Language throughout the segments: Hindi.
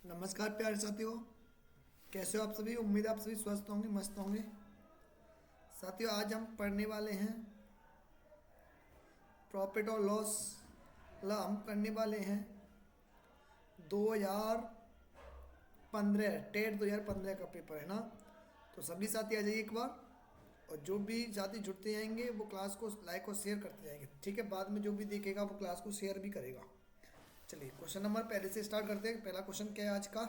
नमस्कार प्यारे साथियों। कैसे हो आप सभी? उम्मीद है आप सभी स्वस्थ होंगे, मस्त होंगे। साथियों, आज हम पढ़ने वाले हैं प्रॉफिट और लॉस। मतलब हम करने वाले हैं 2015 टेट 2015 का पेपर है ना। तो सभी साथी आ जाइए एक बार। और जो भी साथी जुड़ते जाएंगे वो क्लास को लाइक और शेयर करते जाएंगे, ठीक है। बाद में जो भी देखेगा वो क्लास को शेयर भी करेगा। चलिए, क्वेश्चन नंबर पहले से स्टार्ट करते हैं। पहला क्वेश्चन क्या है आज का?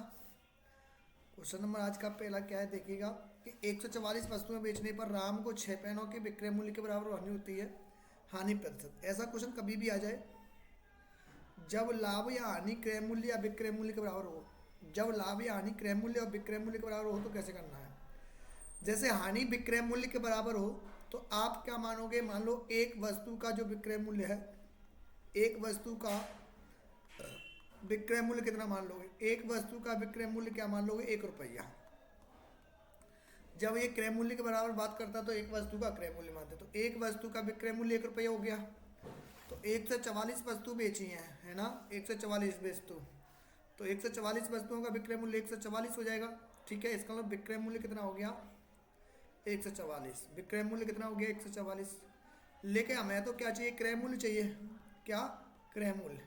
क्वेश्चन नंबर आज का पहला क्या है, देखिएगा कि 144 वस्तुएं बेचने पर राम को 6 पेनों के विक्रय मूल्य के बराबर हानि होती है। हानि प्रतिशत। ऐसा क्वेश्चन कभी भी आ जाए जब लाभ या हानि क्रय मूल्य या विक्रय मूल्य के बराबर हो। जब लाभ या हानि क्रय मूल्य और विक्रय मूल्य के बराबर हो तो कैसे करना है। जैसे हानि विक्रय मूल्य के बराबर हो तो आप क्या मानोगे? मान लो एक वस्तु का जो विक्रय मूल्य है, एक वस्तु का विक्रय मूल्य कितना मान लोगे? एक वस्तु का विक्रय मूल्य क्या मान लोगे? 1 रुपया। जब ये क्रय मूल्य के बराबर बात करता तो एक वस्तु का क्रय मूल्य मानते, तो एक वस्तु का विक्रय मूल्य 1 रुपया हो गया। तो 144 वस्तु बेची है ना, 144 वस्तु। तो 144 वस्तुओं का विक्रय मूल्य 144 हो जाएगा, ठीक है। इसका मतलब विक्रय मूल्य कितना हो गया? 144। विक्रय मूल्य कितना हो गया? 144। लेकिन हमें तो क्या चाहिए? क्रय मूल्य चाहिए। क्या? क्रय मूल्य।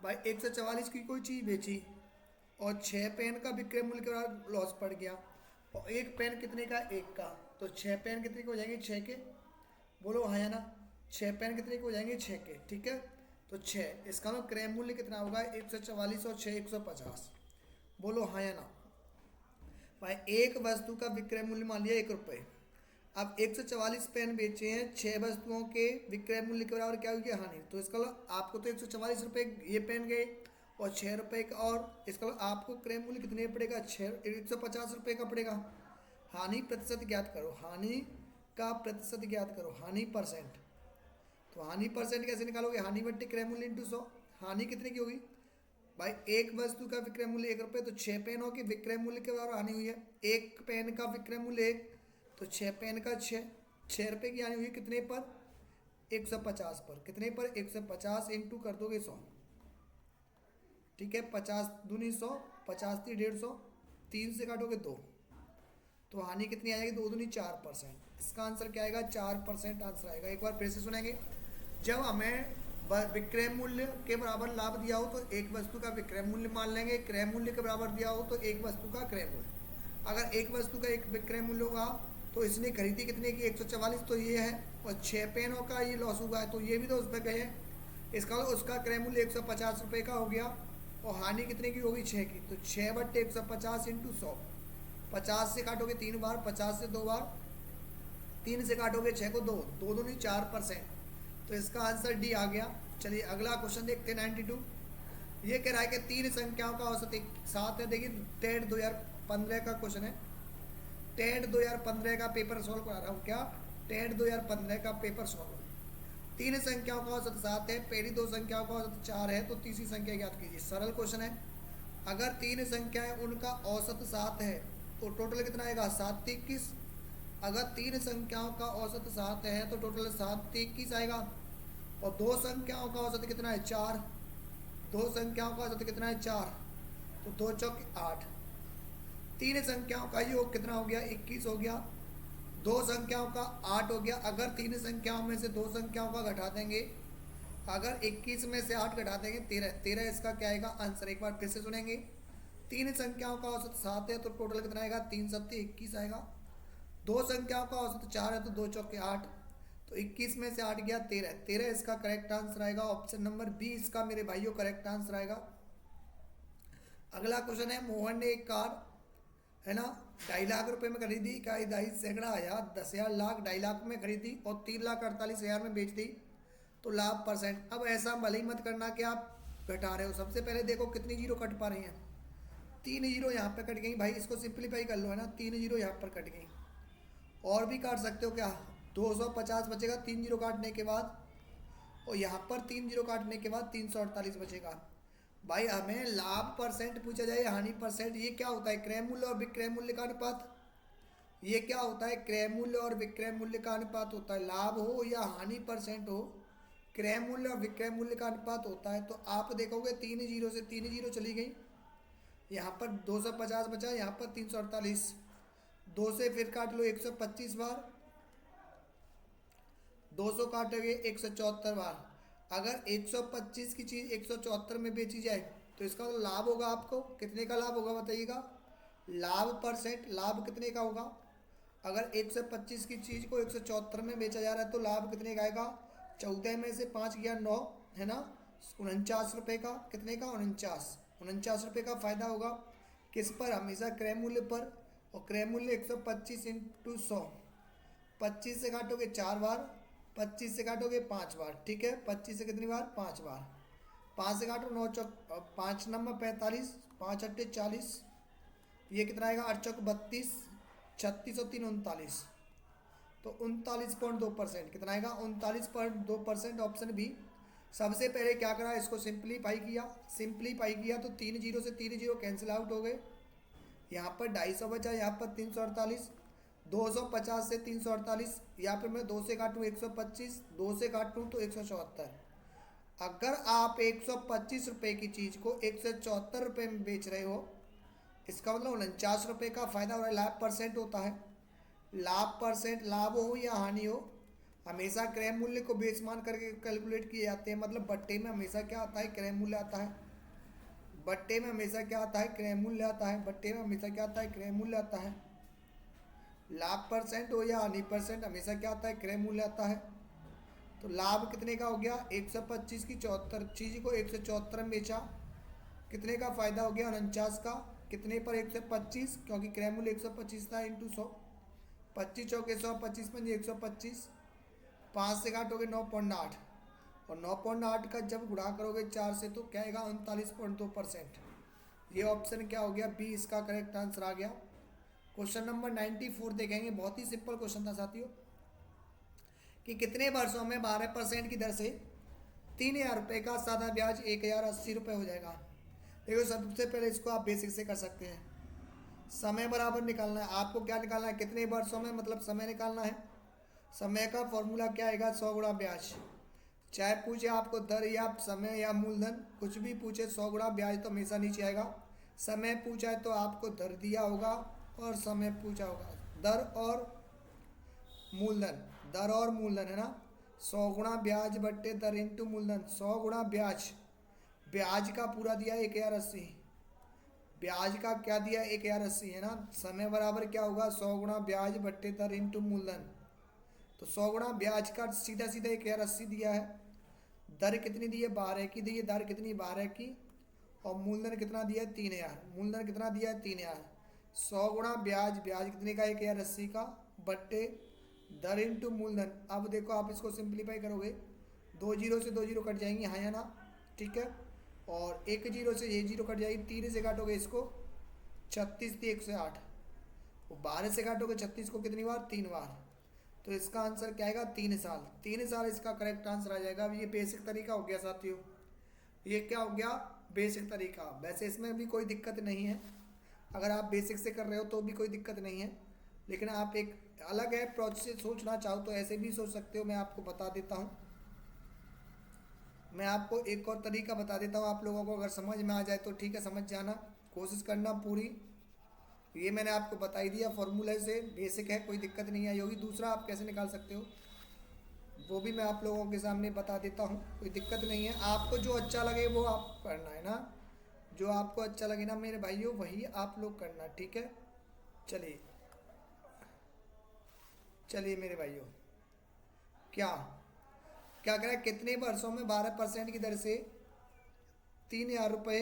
भाई 144 की कोई चीज़ बेची और 6 पेन का विक्रय मूल्य के बाद लॉस पड़ गया। और एक पेन कितने का? एक का। तो 6 पेन कितने के हो जाएंगे? 6 के। बोलो हाँ या ना। 6 पेन कितने के हो जाएंगे? 6 के, ठीक है। तो 6, इसका मतलब क्रय मूल्य कितना होगा? 144 और 6 150। बोलो हाँ या ना। भाई एक वस्तु का विक्रय मूल्य मान लिया 1 रुपये। अब 144 पेन बेचे हैं, 6 वस्तुओं के विक्रय मूल्य के बराबर क्या हुई? हानि। तो इसका मतलब आपको तो 144 रुपये ये पेन गए और 6 रुपये का, और इसका मतलब आपको क्रय मूल्य कितने का पड़ेगा? 150 रुपये का पड़ेगा। हानि प्रतिशत ज्ञात करो। हानि का प्रतिशत ज्ञात करो। हानि परसेंट। तो हानि परसेंट कैसे निकालोगे? हानि बट्टे क्रय मूल्य इंटू 100। हानि कितने की होगी? भाई एक वस्तु का विक्रय मूल्य 1 रुपये, तो 6 पेनों के विक्रय मूल्य के बराबर हानि हुई है। एक पेन का विक्रय मूल्य 1, तो 6 पेन का 6 रुपये की हानि हुई कितने पर? 150 पर। कितने पर? 150 इंटू कर दोगे 100, ठीक है। 50 दूनी 100, 50 × 150, 3 से काटोगे 2, तो हानि कितनी आएगी? 2 दूनी 4%। इसका आंसर क्या आएगा? 4% आंसर आएगा। एक बार फिर से सुनेंगे। जब हमें विक्रय मूल्य के बराबर लाभ दिया हो तो एक वस्तु का विक्रय मूल्य मान लेंगे। क्रय मूल्य के बराबर दिया हो तो एक वस्तु का क्रय मूल्य। अगर एक वस्तु का एक विक्रय मूल्य होगा तो इसने खरीदी कितने की? 144, तो ये है। और 6 पेनों का ये लॉस हुआ है तो ये भी तो उस पर गए हैं। इसका मतलब उसका क्रय मूल्य 150 रुपये का हो गया। और हानि कितने की होगी? 6 की। तो 6/150 इंटू 100। 50 से काटोगे 3 बार, 50 से 2 बार, 3 से काटोगे 6 को 2, 2 दूनी 4%। तो इसका आंसर डी आ गया। चलिए अगला क्वेश्चन देखते हैं 92। ये कह रहा है कि 3 संख्याओं का औसत एक साथ है। देखिए टेट 2015 का क्वेश्चन है। टेट 2015 का पेपर सॉल्व करा रहा हूँ क्या? टेट 2015 का पेपर सॉल्व। 3 संख्याओं का औसत 7 है, पहली 2 संख्याओं का औसत 4 है, तो तीसरी संख्या ज्ञात कीजिए। सरल क्वेश्चन है। अगर 3 संख्याएं उनका औसत 7 है तो टोटल कितना आएगा? 7×3 = 21। अगर 3 संख्याओं का औसत 7 है तो टोटल 7×3 = 21 आएगा। और 2 संख्याओं का औसत कितना है? 4। 2 संख्याओं का औसत कितना है? 4। तो 2×4 = 8। 3 संख्याओं का योग कितना हो गया? 21 हो गया। 2 संख्याओं का 8 हो गया। अगर 3 संख्याओं में से 2 संख्याओं का घटा देंगे, अगर 21 में से 8 घटा देंगे 13, 13 इसका क्या आएगा? आंसर। एक बार फिर से सुनेंगे। 3 संख्याओं का औसत 7 है तो टोटल कितना आएगा? 3×7 = 21 आएगा। 2 संख्याओं का औसत 4 है तो 2×4 = 8। तो 21 में से 8 गया 13, 13 इसका करेक्ट आंसर आएगा। ऑप्शन नंबर बी इसका मेरे भाइयों करेक्ट आंसर आएगा। अगला क्वेश्चन है। मोहन ने एक कार, है ना, 2.5 लाख रुपए में खरीदी। इकाई 2.5 सैकड़ा 1000 10,000 लाख 2.5 लाख में खरीदी और 3,48,000 में बेच दी, तो लाभ परसेंट। अब ऐसा भले ही मत करना कि आप घटा रहे हो। सबसे पहले देखो कितनी जीरो कट पा रही हैं। 3 जीरो यहाँ पे कट गई। भाई इसको सिंप्लीफाई कर लो, है ना। 3 जीरो यहाँ पर कट गई। और भी काट सकते हो क्या? 250 बचेगा 3 जीरो काटने के बाद। और यहाँ पर 3 जीरो काटने के बाद 348 बचेगा। भाई हमें लाभ परसेंट पूछा जाए, हानि परसेंट। ये क्या होता है? क्रय मूल्य और विक्रय मूल्य का अनुपात। ये क्या होता है? क्रय मूल्य और विक्रय मूल्य का अनुपात होता है। लाभ हो या हानि परसेंट हो, क्रय मूल्य और विक्रय मूल्य का अनुपात होता है। तो आप देखोगे 3 जीरो से 3 जीरो चली गई, यहाँ पर 250 बचा, यहाँ पर 348। 2 से फिर काट लो 125 बार, 200 काटोगे 174 बार। अगर 125 की चीज़ 174 में बेची जाए तो इसका मतलब लाभ होगा आपको कितने का लाभ होगा बताइएगा। लाभ परसेंट, लाभ कितने का होगा। अगर 125 की चीज़ को 174 में बेचा जा रहा है तो लाभ कितने का आएगा। 14 में से 5 गया 9, है ना, 49 रुपये का। कितने का, 49 रुपये का फ़ायदा होगा। किस पर, हमेशा क्रय मूल्य पर। और क्रय मूल्य 125 इंटू 100, 25 से काटोगे 4 बार, 25 से काटोगे 5 बार, ठीक है। 25 से कितनी बार, 5 बार। 5 से काटो 9 चौक 5 नंबर 45, 5 अट्ठे 40, ये कितना आएगा 8 चौक 32, 36 और 3 39, तो 39.2% कितना आएगा 39.2%। Option B. सबसे पहले क्या करा, इसको सिंप्लीफाई किया तो 3 जीरो से 3 जीरो कैंसिल आउट हो गए। यहाँ पर 250 बचा, यहाँ पर 348, 250 से 348, यहाँ पर मैं 2 से काटूँ 125, 2 से काटूँ तो 174। अगर आप 125 रुपये की चीज़ को 174 रुपये में बेच रहे हो, इसका मतलब 49 रुपये का फ़ायदा हो रहा है। लाभ परसेंट होता है, लाभ परसेंट, लाभ हो या हानि हो, हमेशा क्रय मूल्य को बेस मान करके कैलकुलेट किए जाते हैं। मतलब बट्टे में हमेशा क्या आता है, क्रय मूल्य आता है। बट्टे में हमेशा क्या आता है, क्रय मूल्य आता है। बट्टे में हमेशा क्या आता है, क्रय मूल्य आता है। लाभ परसेंट हो या हानि परसेंट, हमेशा क्या आता है, क्रय मूल्य आता है। तो लाभ कितने का हो गया, 125 की 74 चीज़ को 174 में बेचा, कितने का फ़ायदा हो गया 49 का। कितने पर, 125, क्योंकि क्रय मूल्य 125 था, इंटू 100, 25 चौके 100, 25 पंजे 125, 5 से काटोगे 9.8, और 9.8 का जब गुणा करोगे 4 से तो क्या आएगा 39.2%। ये ऑप्शन क्या हो गया, बी इसका करेक्ट आंसर आ गया। क्वेश्चन नंबर 94 देखेंगे, बहुत ही सिंपल क्वेश्चन था साथियों, कि कितने वर्षों में 12% की दर से 3,000 रुपये का सादा ब्याज 1,080 रुपये हो जाएगा। देखो सबसे पहले इसको आप बेसिक से कर सकते हैं। समय बराबर निकालना है आपको, क्या निकालना है, कितने वर्षों में मतलब समय निकालना है। समय का फॉर्मूला क्या आएगा, 100 गुणा ब्याज। चाहे पूछे आपको दर या समय या मूलधन, कुछ भी पूछे, 100 गुणा ब्याज तो हमेशा नीचे आएगा। समय पूछा है तो आपको दर दिया होगा और समय पूछा होगा, दर और मूलधन, दर और मूलधन, है ना। 100 गुणा ब्याज बट्टे दर इंटू मूलधन। 100 गुणा ब्याज, ब्याज का पूरा दिया 1,080, ब्याज का क्या दिया 1,080, है ना। समय बराबर क्या होगा, 100 गुणा ब्याज बट्टे दर इंटू मूलधन। तो 100 गुणा ब्याज का सीधा सीधा 1,080 दिया है। दर कितनी दी है, 12 की दी है, दर कितनी 12 की, और मूलधन कितना दिया है 3,000, मूलधन कितना दिया है 3,000। 100 गुणा ब्याज, ब्याज कितने का 1,080 का, बट्टे दर इंटू मूलधन। अब देखो आप इसको सिंप्लीफाई करोगे, 2 जीरो से 2 जीरो कट जाएंगे, हाँ या ना, ठीक है। और 1 जीरो से ये जीरो कट जाएगी, 3 से काटोगे इसको 36 थी 108, वो 12 से काटोगे 36 को कितनी बार, 3 बार। तो इसका आंसर क्या आएगा, 3 साल। 3 साल इसका करेक्ट आंसर आ जाएगा। अब ये बेसिक तरीका हो गया साथियों, ये क्या हो गया, बेसिक तरीका। वैसे इसमें भी कोई दिक्कत नहीं है, अगर आप बेसिक से कर रहे हो तो भी कोई दिक्कत नहीं है, लेकिन आप एक अलग है प्रोसेस से सोचना चाहो तो ऐसे भी सोच सकते हो। मैं आपको बता देता हूँ, मैं आपको एक और तरीका बता देता हूँ, आप लोगों को अगर समझ में आ जाए तो ठीक है, समझ जाना, कोशिश करना पूरी। ये मैंने आपको बता ही दिया, फॉर्मूले से बेसिक है, कोई दिक्कत नहीं आई होगी। दूसरा आप कैसे निकाल सकते हो वो भी मैं आप लोगों के सामने बता देता हूँ, कोई दिक्कत नहीं है। आपको जो अच्छा लगे वो आप करना, है ना, जो आपको अच्छा लगे ना मेरे भाइयों वही आप लोग करना, ठीक है। चलिए चलिए मेरे भाइयों, क्या क्या करें, कितने वर्षों में 12% की दर से 3,000 रुपये,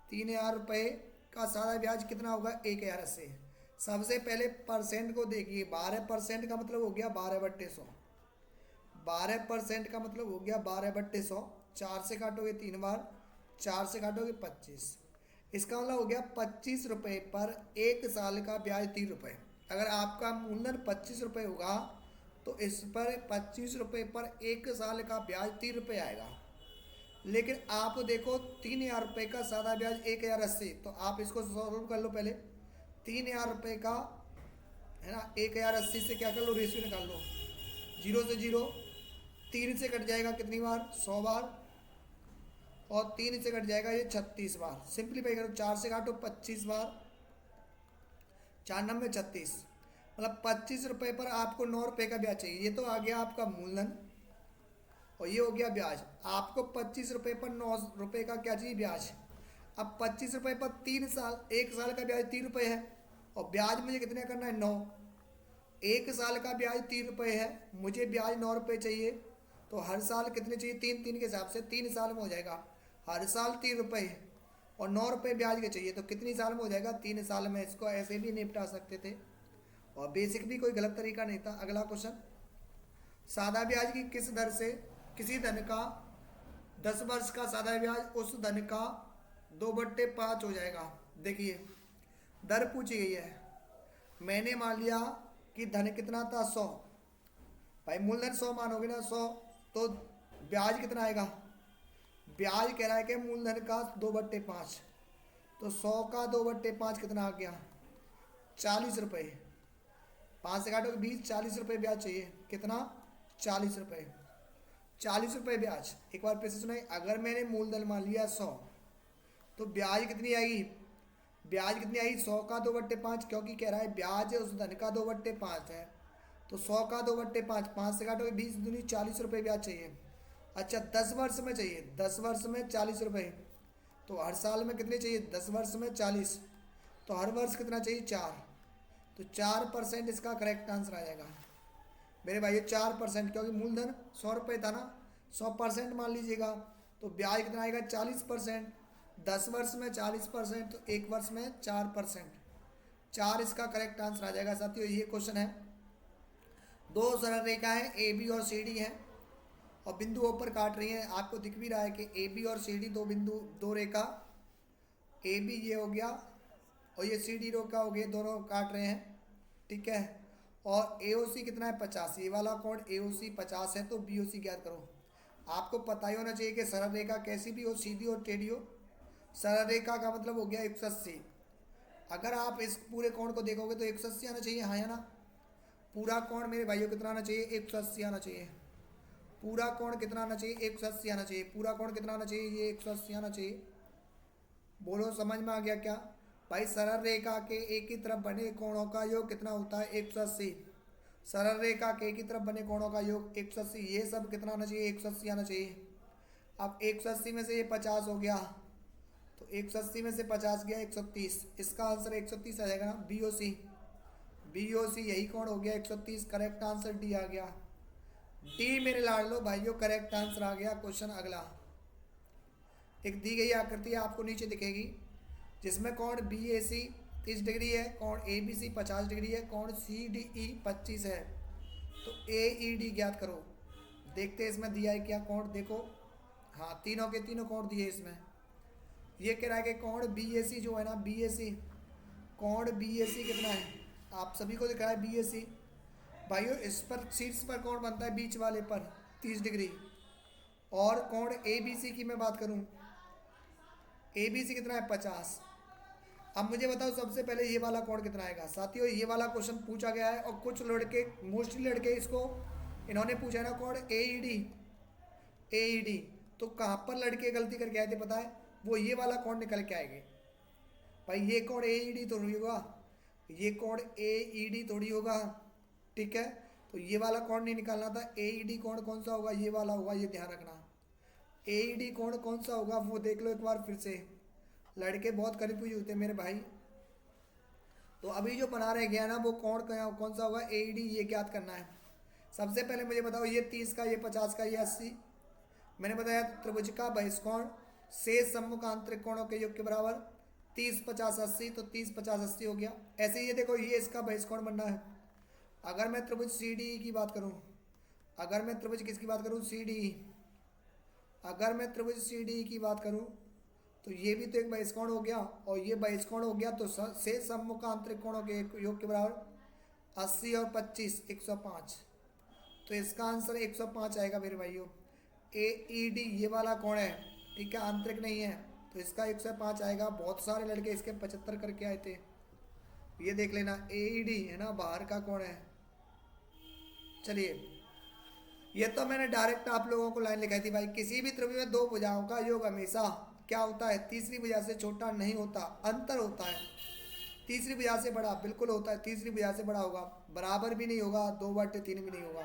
3,000 रुपये का सादा ब्याज कितना होगा, 1,080। सबसे पहले परसेंट को देखिए, 12% का मतलब हो गया 12/100, 12% का मतलब हो गया 12/100। 4 से काटोगे 3 बार, 4 से काटोगे 25, इसका मतलब हो गया 25 रुपये पर 1 साल का ब्याज 3 रुपये। अगर आपका मूलधन 25 रुपये होगा तो इस पर 25 रुपये पर 1 साल का ब्याज 3 रुपये आएगा। लेकिन आप देखो 3,000 रुपये का सादा ब्याज 1,080, तो आप इसको सॉल्व कर लो पहले। 3,000 रुपये का, है ना, 1,080 से क्या कर लो, रेशियो निकाल लो, जीरो से जीरो 3 से कट जाएगा कितनी बार, 100 बार, और 3 से कट जाएगा ये 36 बार। सिंपलीफाई करो, 4 से काटो 25 बार, 4 9 36, मतलब 25 रुपये पर आपको 9 रुपये का ब्याज चाहिए। ये तो आ गया आपका मूलधन और ये हो गया ब्याज। आपको 25 रुपये पर 9 रुपये का क्या चाहिए, ब्याज। अब 25 रुपये पर 3 साल, 1 साल का ब्याज 3 रुपये है, और ब्याज मुझे कितने करना है, 9। 1 साल का ब्याज 3 रुपये है, मुझे ब्याज 9 रुपये चाहिए, तो हर साल कितने चाहिए, 3 3 के हिसाब से 3 साल में हो जाएगा। हर साल 3 रुपये और 9 रुपये ब्याज के चाहिए, तो कितनी साल में हो जाएगा, 3 साल में। इसको ऐसे भी निपटा सकते थे और बेसिक भी कोई गलत तरीका नहीं था। अगला क्वेश्चन, सादा ब्याज की किस दर से किसी धन का 10 वर्ष का सादा ब्याज उस धन का 2/5 हो जाएगा। देखिए दर पूछी गई है, मैंने मान लिया कि धन कितना था, 100। भाई मूलधन 100 मानोगे ना, 100, तो ब्याज कितना आएगा, ब्याज कह रहा है कि मूलधन का 2/5, तो 100 का 2/5 कितना आ गया, 40 रुपये। 5 से काटो 20, 40 रुपये ब्याज चाहिए, कितना, 40 रुपये। 40 रुपये ब्याज। एक बार फिर से सुनाई, अगर मैंने मूलधन मान लिया 100, तो ब्याज कितनी आएगी, ब्याज कितनी आई, 100 का 2/5, क्योंकि कह रहा है ब्याज उस धन का 2/5 है, तो 100 का 2/5, 5 से काटोगे 20 दूनी 40 रुपये ब्याज चाहिए। अच्छा 10 वर्ष में चाहिए, 10 वर्ष में 40 रुपये, तो हर साल में कितने चाहिए, 10 वर्ष में 40, तो हर वर्ष कितना चाहिए, 4, तो 4% इसका करेक्ट आंसर आ जाएगा मेरे भाई, 4%, क्योंकि मूलधन 100 रुपये था ना, 100% मान लीजिएगा, तो ब्याज कितना आएगा, 40%। 10 वर्ष में 40%, तो 1 वर्ष में 4%, 4 इसका करेक्ट आंसर आ जाएगा। साथियों ये क्वेश्चन है, 2 सरल रेखाएं ए बी और सी डी हैं और बिंदुओं पर काट रही हैं। आपको दिख भी रहा है कि ए बी और सी डी 2 बिंदु, 2 रेखा, ए बी ये हो गया और ये सी डी रेखा हो गई, दोनों काट रहे हैं, ठीक है। और ए ओ सी कितना है, 50, ये वाला कोण ए ओ सी 50 है, तो बी ओ सी ज्ञात करो। आपको पता ही होना चाहिए कि सरल रेखा कैसी भी हो, सीधी और टेढ़ी हो। सरल रेखा का मतलब हो गया 180। अगर आप इस पूरे कोण को देखोगे तो 180 आना चाहिए, हाँ या ना। पूरा कोण मेरे भाइयों कितना आना चाहिए, 180 आना चाहिए। पूरा कोण कितना आना चाहिए, 180 आना चाहिए। पूरा कोण कितना आना चाहिए, ये 180 आना चाहिए। बोलो समझ में आ गया क्या भाई। सरल रेखा के एक ही तरफ बने कोणों का योग कितना होता है, 180। सरल रेखा के एक ही तरफ बने कोणों का योग 180, ये सब कितना आना चाहिए, 180 आना चाहिए। अब 180 में से ये 50 हो गया, तो 180 में से 50 गया 130, इसका आंसर 130 आ जाएगा ना, बी ओ सी। बी ओ सी यही कोण हो गया 130, करेक्ट आंसर डी आ गया। डी मेरे लाडलो भाइयों करेक्ट आंसर आ गया। क्वेश्चन अगला, एक दी गई आकृति आपको नीचे दिखेगी जिसमें कोण बी ए सी 30 डिग्री है, कोण ए बी सी 50 डिग्री है, कोण सी डी ई 25 है, तो ए ई डी ज्ञात करो। देखते हैं इसमें दिया है क्या कोण, देखो हाँ तीनों के तीनों कोण दिए इसमें। ये कह रहा है कि कोण बी ए सी जो है ना, बी ए सी, कोण बी ए सी कितना है, आप सभी को दिख रहा है बी ए सी भाइयों। इस पर शीर्ष पर कोण बनता है बीच वाले पर 30 डिग्री। और कोण ए बी सी की मैं बात करूं, ए बी सी कितना है, 50। अब मुझे बताओ सबसे पहले ये वाला कोण कितना आएगा। साथियों ये वाला क्वेश्चन पूछा गया है और कुछ लड़के, मोस्टली लड़के इसको इन्होंने पूछा है ना, कोण ए ई डी, ए ई डी, तो कहाँ पर लड़के गलती करके आए थे पता है, वो ये वाला कोण निकल के आएंगे भाई। ये कोण ए ई डी थोड़ी होगा, ये कोण ए ई डी थोड़ी होगा, ठीक है। तो ये वाला कोण नहीं निकालना था, ए ई डी कोण कौन सा होगा, ये वाला होगा, ये ध्यान रखना। ए ई डी कोण कौन सा होगा वो देख लो एक बार फिर से, लड़के बहुत कन्फ्यूज होते हैं मेरे भाई। तो अभी जो बना रहे गया ना वो कोण कौन सा होगा, ए ई डी, ये ज्ञात करना है। सबसे पहले मुझे बताओ ये 30 का, ये 50 का, ये 80। मैंने बताया त्रिभुज का बहिष्कोण शेष सम्मुख आंतरिक कोणों के योग के बराबर 30 50 80, तो 30 50 80 हो गया। ऐसे ये देखो ये इसका बहिष्कोण बनना है। अगर मैं त्रिभुज सी डी की बात करूं, अगर मैं त्रिभुज किसकी बात करूं, सी डी, अगर मैं त्रिभुज सी डी की बात करूं तो ये भी तो एक बहिष्कोण हो गया और ये बहिष्कोण हो गया, तो शेष सम्मुख आंतरिक कोणों के योग के बराबर 80 और 25 105, तो इसका आंसर 105 आएगा मेरे भाइयों। ए ई डी ये वाला कोण है, ठीक है, आंतरिक नहीं है, तो इसका 105 आएगा। बहुत सारे लड़के इसके 75 करके आए थे, ये देख लेना। ए ई डी है ना, बाहर का कोण है। चलिए ये तो मैंने डायरेक्ट आप लोगों को लाइन लिखाई थी भाई, किसी भी त्रिभुज में दो भुजाओं का योग हमेशा क्या होता है, तीसरी भुजा से छोटा नहीं होता, अंतर होता है। तीसरी भुजा से बड़ा बिल्कुल होता है, तीसरी भुजा से बड़ा होगा, बराबर भी नहीं होगा, 2/3 भी नहीं होगा।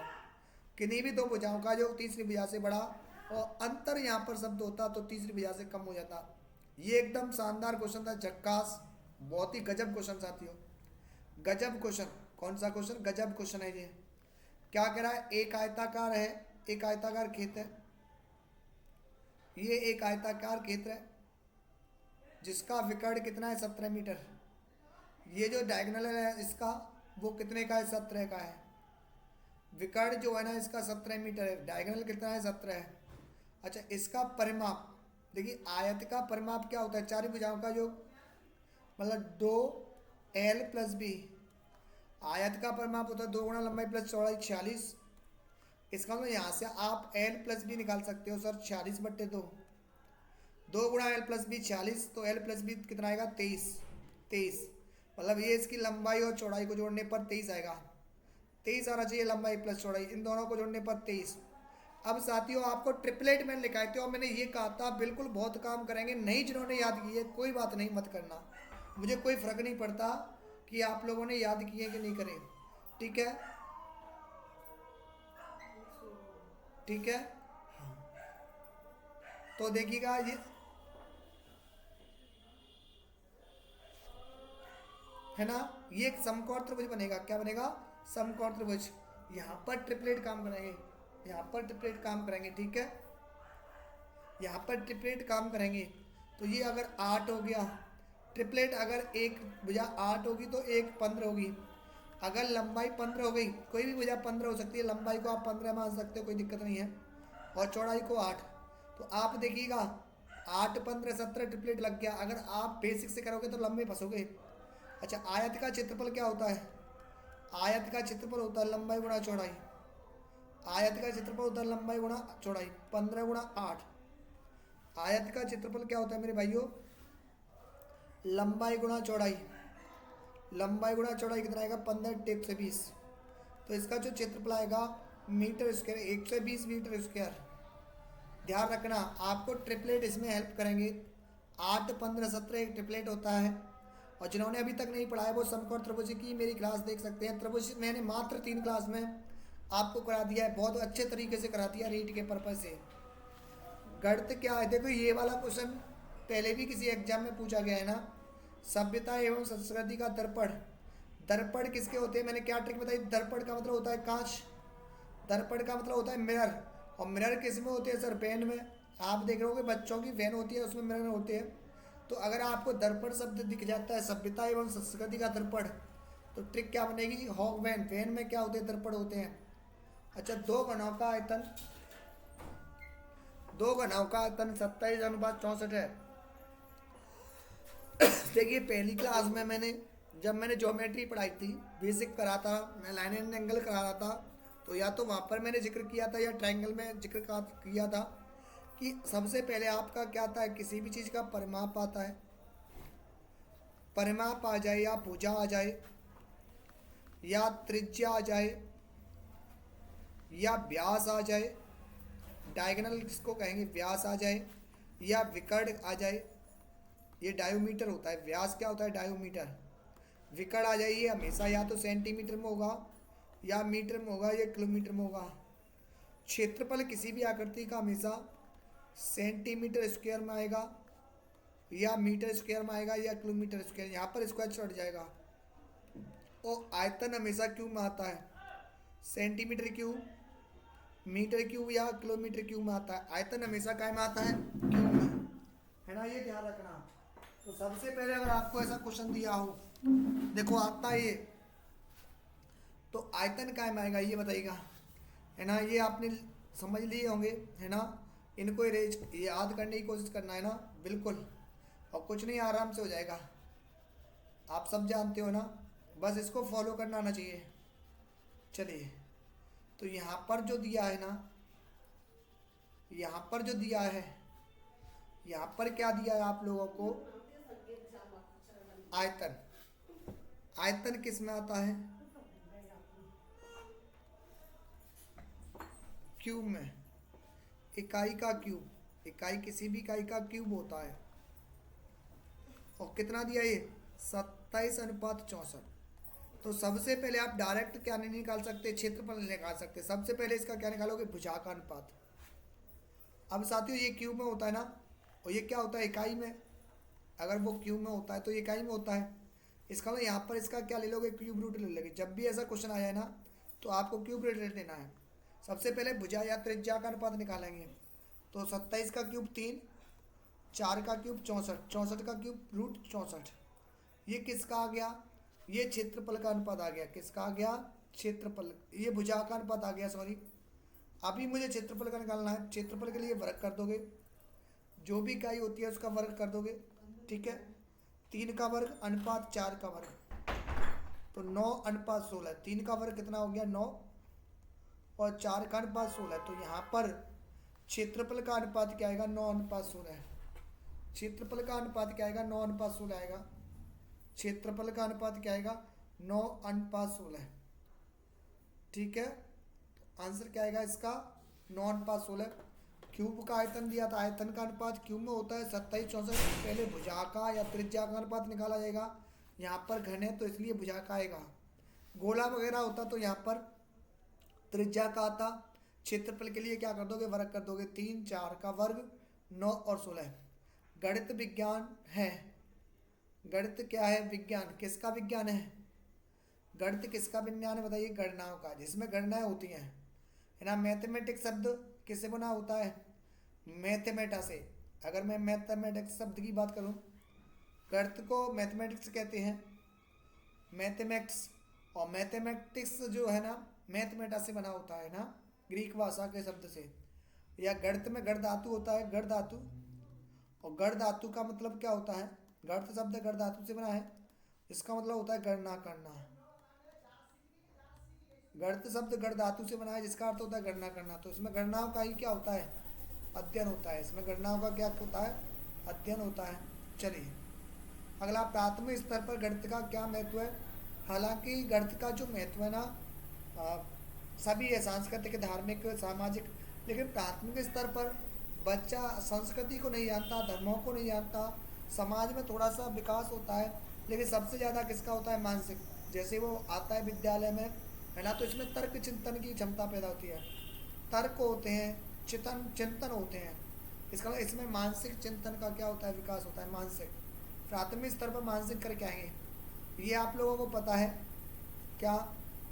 किन्हीं भी दो भुजाओं का योग तीसरी भुजा से बड़ा और अंतर यहाँ पर शब्द होता तो तीसरी भुजा से कम हो जाता। ये एकदम शानदार क्वेश्चन था, झक्कास, बहुत ही गजब क्वेश्चन साथियों, गजब क्वेश्चन। कौन सा क्वेश्चन, गजब क्वेश्चन है ये। क्या कह रहा है, एक आयताकार है, एक आयताकार खेत है, ये एक आयताकार खेत है जिसका विकर्ण कितना है, 17 मीटर। ये जो डायगोनल है इसका वो कितने का है, 17 का है। विकर्ण जो है ना इसका 17 मीटर है, डायगोनल कितना है, 17 है। अच्छा इसका परिमाप देखिए, आयत का परिमाप क्या होता है, चार भुजाओं का योग, मतलब 2l + b। आयत का परिमाप होता है 2 गुणा लंबाई प्लस चौड़ाई 46। इसका मतलब यहाँ से आप l + b निकाल सकते हो सर, 46/2। 2 गुणा l + b 46, तो l + b कितना आएगा, 23। मतलब ये इसकी लंबाई और चौड़ाई को जोड़ने पर 23 आएगा। 23 आना चाहिए लंबाई प्लस चौड़ाई, इन दोनों को जोड़ने पर 23। अब साथियों आपको ट्रिपलेट मैंने लिखाए थे और मैंने ये कहा था बिल्कुल बहुत काम करेंगे, नहीं जिन्होंने याद किए कोई बात नहीं, मत करना, मुझे कोई फर्क नहीं पड़ता कि आप लोगों ने याद किए कि नहीं करे, ठीक है, ठीक है। तो देखिएगा ये है ना, ये एक समकोण त्रिभुज बनेगा, क्या बनेगा, समकोण त्रिभुज। यहाँ पर ट्रिपलेट काम करेंगे, यहाँ पर ट्रिपलेट काम करेंगे, ठीक है, यहाँ पर ट्रिपलेट काम करेंगे। तो ये अगर 8 हो गया ट्रिपलेट, अगर एक भुजा 8 होगी तो एक 15 होगी। अगर लंबाई 15 हो गई, कोई भी भुजा 15 हो सकती है, लंबाई को आप 15 मान सकते हो, कोई दिक्कत नहीं है, और चौड़ाई को 8। तो आप देखिएगा 8 15 17 ट्रिपलेट लग गया। अगर आप बेसिक से करोगे तो लंबे फंसोगे। अच्छा आयत का क्षेत्रफल क्या होता है, आयत का क्षेत्रफल होता है लंबाई गुणा चौड़ाई, आयत का क्षेत्रफल होता है लंबाई गुणा चौड़ाई, 15 गुणा 8। आयत का क्षेत्रफल क्या होता है मेरे भाइयों, लंबाई गुणा चौड़ाई, लंबाई गुणा चौड़ाई कितना आएगा, 15 × 120। तो इसका जो क्षेत्रफल आएगा मीटर स्क्वायर, 120 मीटर स्क्वायर। ध्यान रखना आपको ट्रिपलेट इसमें हेल्प करेंगे, 8 15 17 एक ट्रिपलेट होता है। और जिन्होंने अभी तक नहीं पढ़ा है वो समकोण त्रिभुज की मेरी क्लास देख सकते हैं। त्रिभुज मैंने मात्र 3 क्लास में आपको करा दिया है, बहुत अच्छे तरीके से करा दिया रीड के पर्पज से। गणित क्या है, देखो ये वाला क्वेश्चन पहले भी किसी एग्जाम में पूछा गया है ना, सभ्यता एवं संस्कृति का दर्पण। दर्पण किसके होते हैं, मैंने क्या ट्रिक बताई, दर्पण का मतलब होता है कांच, दर्पण का मतलब होता है मिरर। और मिरर किस में होते हैं सर, पेन में। आप देख रहे हो कि बच्चों की वैन होती है उसमें मिरर होते हैं। तो अगर आपको दर्पण शब्द दिख जाता है, सभ्यता एवं संस्कृति का दर्पण, तो ट्रिक क्या बनेगी, हॉग वैन, वैन में क्या होते हैं, दर्पण होते हैं। अच्छा दो घनों का आयतन, दो घनों का आयतन 27:64 है। देखिए पहली क्लास में मैंने जब मैंने ज्योमेट्री पढ़ाई थी, बेसिक करा था, मैं लाइन एंड एंगल करा रहा था, तो या तो वहाँ पर मैंने जिक्र किया था या ट्रायंगल में जिक्र किया था कि सबसे पहले आपका क्या आता है, किसी भी चीज़ का परिमाप आता है, परिमाप आ जाए या भुजा आ जाए या त्रिज्या आ जाए या व्यास आ जाए, डायगोनल जिसको कहेंगे व्यास आ जाए, या विकर्ण आ जाए, ये डायोमीटर होता है, व्यास क्या होता है, डायोमीटर। विकर्ण आ जाए, ये हमेशा या तो सेंटीमीटर में होगा या मीटर में होगा या किलोमीटर में होगा। क्षेत्रफल किसी भी आकृति का हमेशा सेंटीमीटर स्क्वायर में आएगा या मीटर स्क्वायर में आएगा या किलोमीटर स्क्वायर, यहाँ पर स्क्वायर चढ़ जाएगा। और आयतन हमेशा क्यूब में आता है, सेंटीमीटर क्यूब, मीटर क्यूब या किलोमीटर क्यूब में आता है। आयतन हमेशा काय में आता है, क्यूब में, है ना, ये ध्यान रखना। तो सबसे पहले अगर आपको ऐसा क्वेश्चन दिया हो, देखो आता है ये, तो आयतन काय में आएगा ये बताइएगा, है ना, ये आपने समझ लिए होंगे, है ना। इनको याद करने की कोशिश करना है ना, बिल्कुल, और कुछ नहीं आराम से हो जाएगा, आप सब जानते हो ना, बस इसको फॉलो करना आना चाहिए। चलिए तो यहाँ पर जो दिया है ना, यहाँ पर जो दिया है, यहाँ पर क्या दिया है आप लोगों को, आयतन। आयतन किस में आता है, क्यूब में, इकाई का क्यूब, इकाई किसी भी इकाई का क्यूब होता है। और कितना दिया ये 27:64। तो सबसे पहले आप डायरेक्ट क्या नहीं निकाल सकते, क्षेत्रफल नहीं निकाल सकते, सबसे पहले इसका क्या निकालोगे, भुजा का अनुपात। अब साथियों ये क्यूब में होता है ना, और ये क्या होता है इकाई में। अगर वो क्यूब में होता है तो ये इकाई में होता है। इसका मतलब यहाँ पर इसका क्या ले लोगे, क्यूब रूट ले लोगे। जब भी ऐसा क्वेश्चन आया है ना तो आपको क्यूब रूट लेना है। सबसे पहले भुजा या त्रिज्या का अनुपात निकालेंगे। तो 27 का क्यूब 3, 4 का क्यूब 64, 64 का क्यूब रूट 64। ये किसका आ गया, ये क्षेत्रफल का अनुपात आ गया। किसका आ गया, क्षेत्रफल, ये भुजा का अनुपात आ गया, सॉरी। अभी मुझे क्षेत्रफल का निकालना है। क्षेत्रफल के लिए वर्ग कर दोगे, जो भी इकाई होती है उसका वर्ग कर दोगे, ठीक है। 3 का वर्ग अनुपात 4 का वर्ग, तो 9:16। 3 का वर्ग कितना हो गया 9, और 4 का अनुपात 16। तो यहाँ पर क्षेत्रफल का अनुपात क्या आएगा, 9:16। क्षेत्रफल का अनुपात क्या आएगा, 9:16 आएगा। क्षेत्रफल का अनुपात क्या आएगा, 9:16, ठीक है। तो आंसर क्या आएगा इसका, 9:16। क्यूब का आयतन दिया था, आयतन का अनुपात क्यूब में होता है 27:64। पहले भुजा का या त्रिज्या का अनुपात निकाला जाएगा। यहाँ पर घन है तो इसलिए भुजा का आएगा। गोला वगैरह होता तो यहाँ पर त्रिज्या का आता। क्षेत्रफल के लिए क्या कर दोगे, वर्ग कर दोगे। 3, 4 का वर्ग, 9 और 16। गणित विज्ञान है, गणित क्या है, विज्ञान। किसका विज्ञान है, गणित किसका विज्ञान है बताइए, गणनाओं का, जिसमें गणनाएं होती हैं, है ना। मैथमेटिक्स शब्द किससे बना होता है, मैथमेटा से। अगर मैं मैथमेटिक्स शब्द की बात करूं, गणित को मैथमेटिक्स कहते हैं, मैथमेटिक्स। और मैथमेटिक्स जो है ना मैथमेटा से बना होता है ना, ग्रीक भाषा के शब्द से। या गणित में गण धातु होता है, गण धातु। और गण धातु का मतलब क्या होता है, गणित शब्द गण धातु से बना है, इसका मतलब होता है गणना करना। गणित शब्द गण धातु से बना है, जिसका अर्थ होता है गणना करना। तो इसमें गणनाओं का ही क्या होता है, अध्ययन होता है। इसमें गणनाओं का क्या होता है, अध्ययन होता है। चलिए अगला, प्राथमिक स्तर पर गणित का क्या महत्व है। हालांकि गणित का जो महत्व है ना सभी है, सांस्कृतिक, धार्मिक, सामाजिक। लेकिन प्राथमिक स्तर पर बच्चा संस्कृति को नहीं जानता, धर्मों को नहीं जानता, समाज में थोड़ा सा विकास होता है, लेकिन सबसे ज़्यादा किसका होता है, मानसिक। जैसे वो आता है विद्यालय में, है ना, तो इसमें तर्क चिंतन की क्षमता पैदा होती है। तर्क होते हैं, चिंतन होते हैं। इसका मतलब इसमें मानसिक चिंतन का क्या होता है, विकास होता है, मानसिक। प्राथमिक स्तर पर मानसिक करके आएंगे। ये आप लोगों को पता है क्या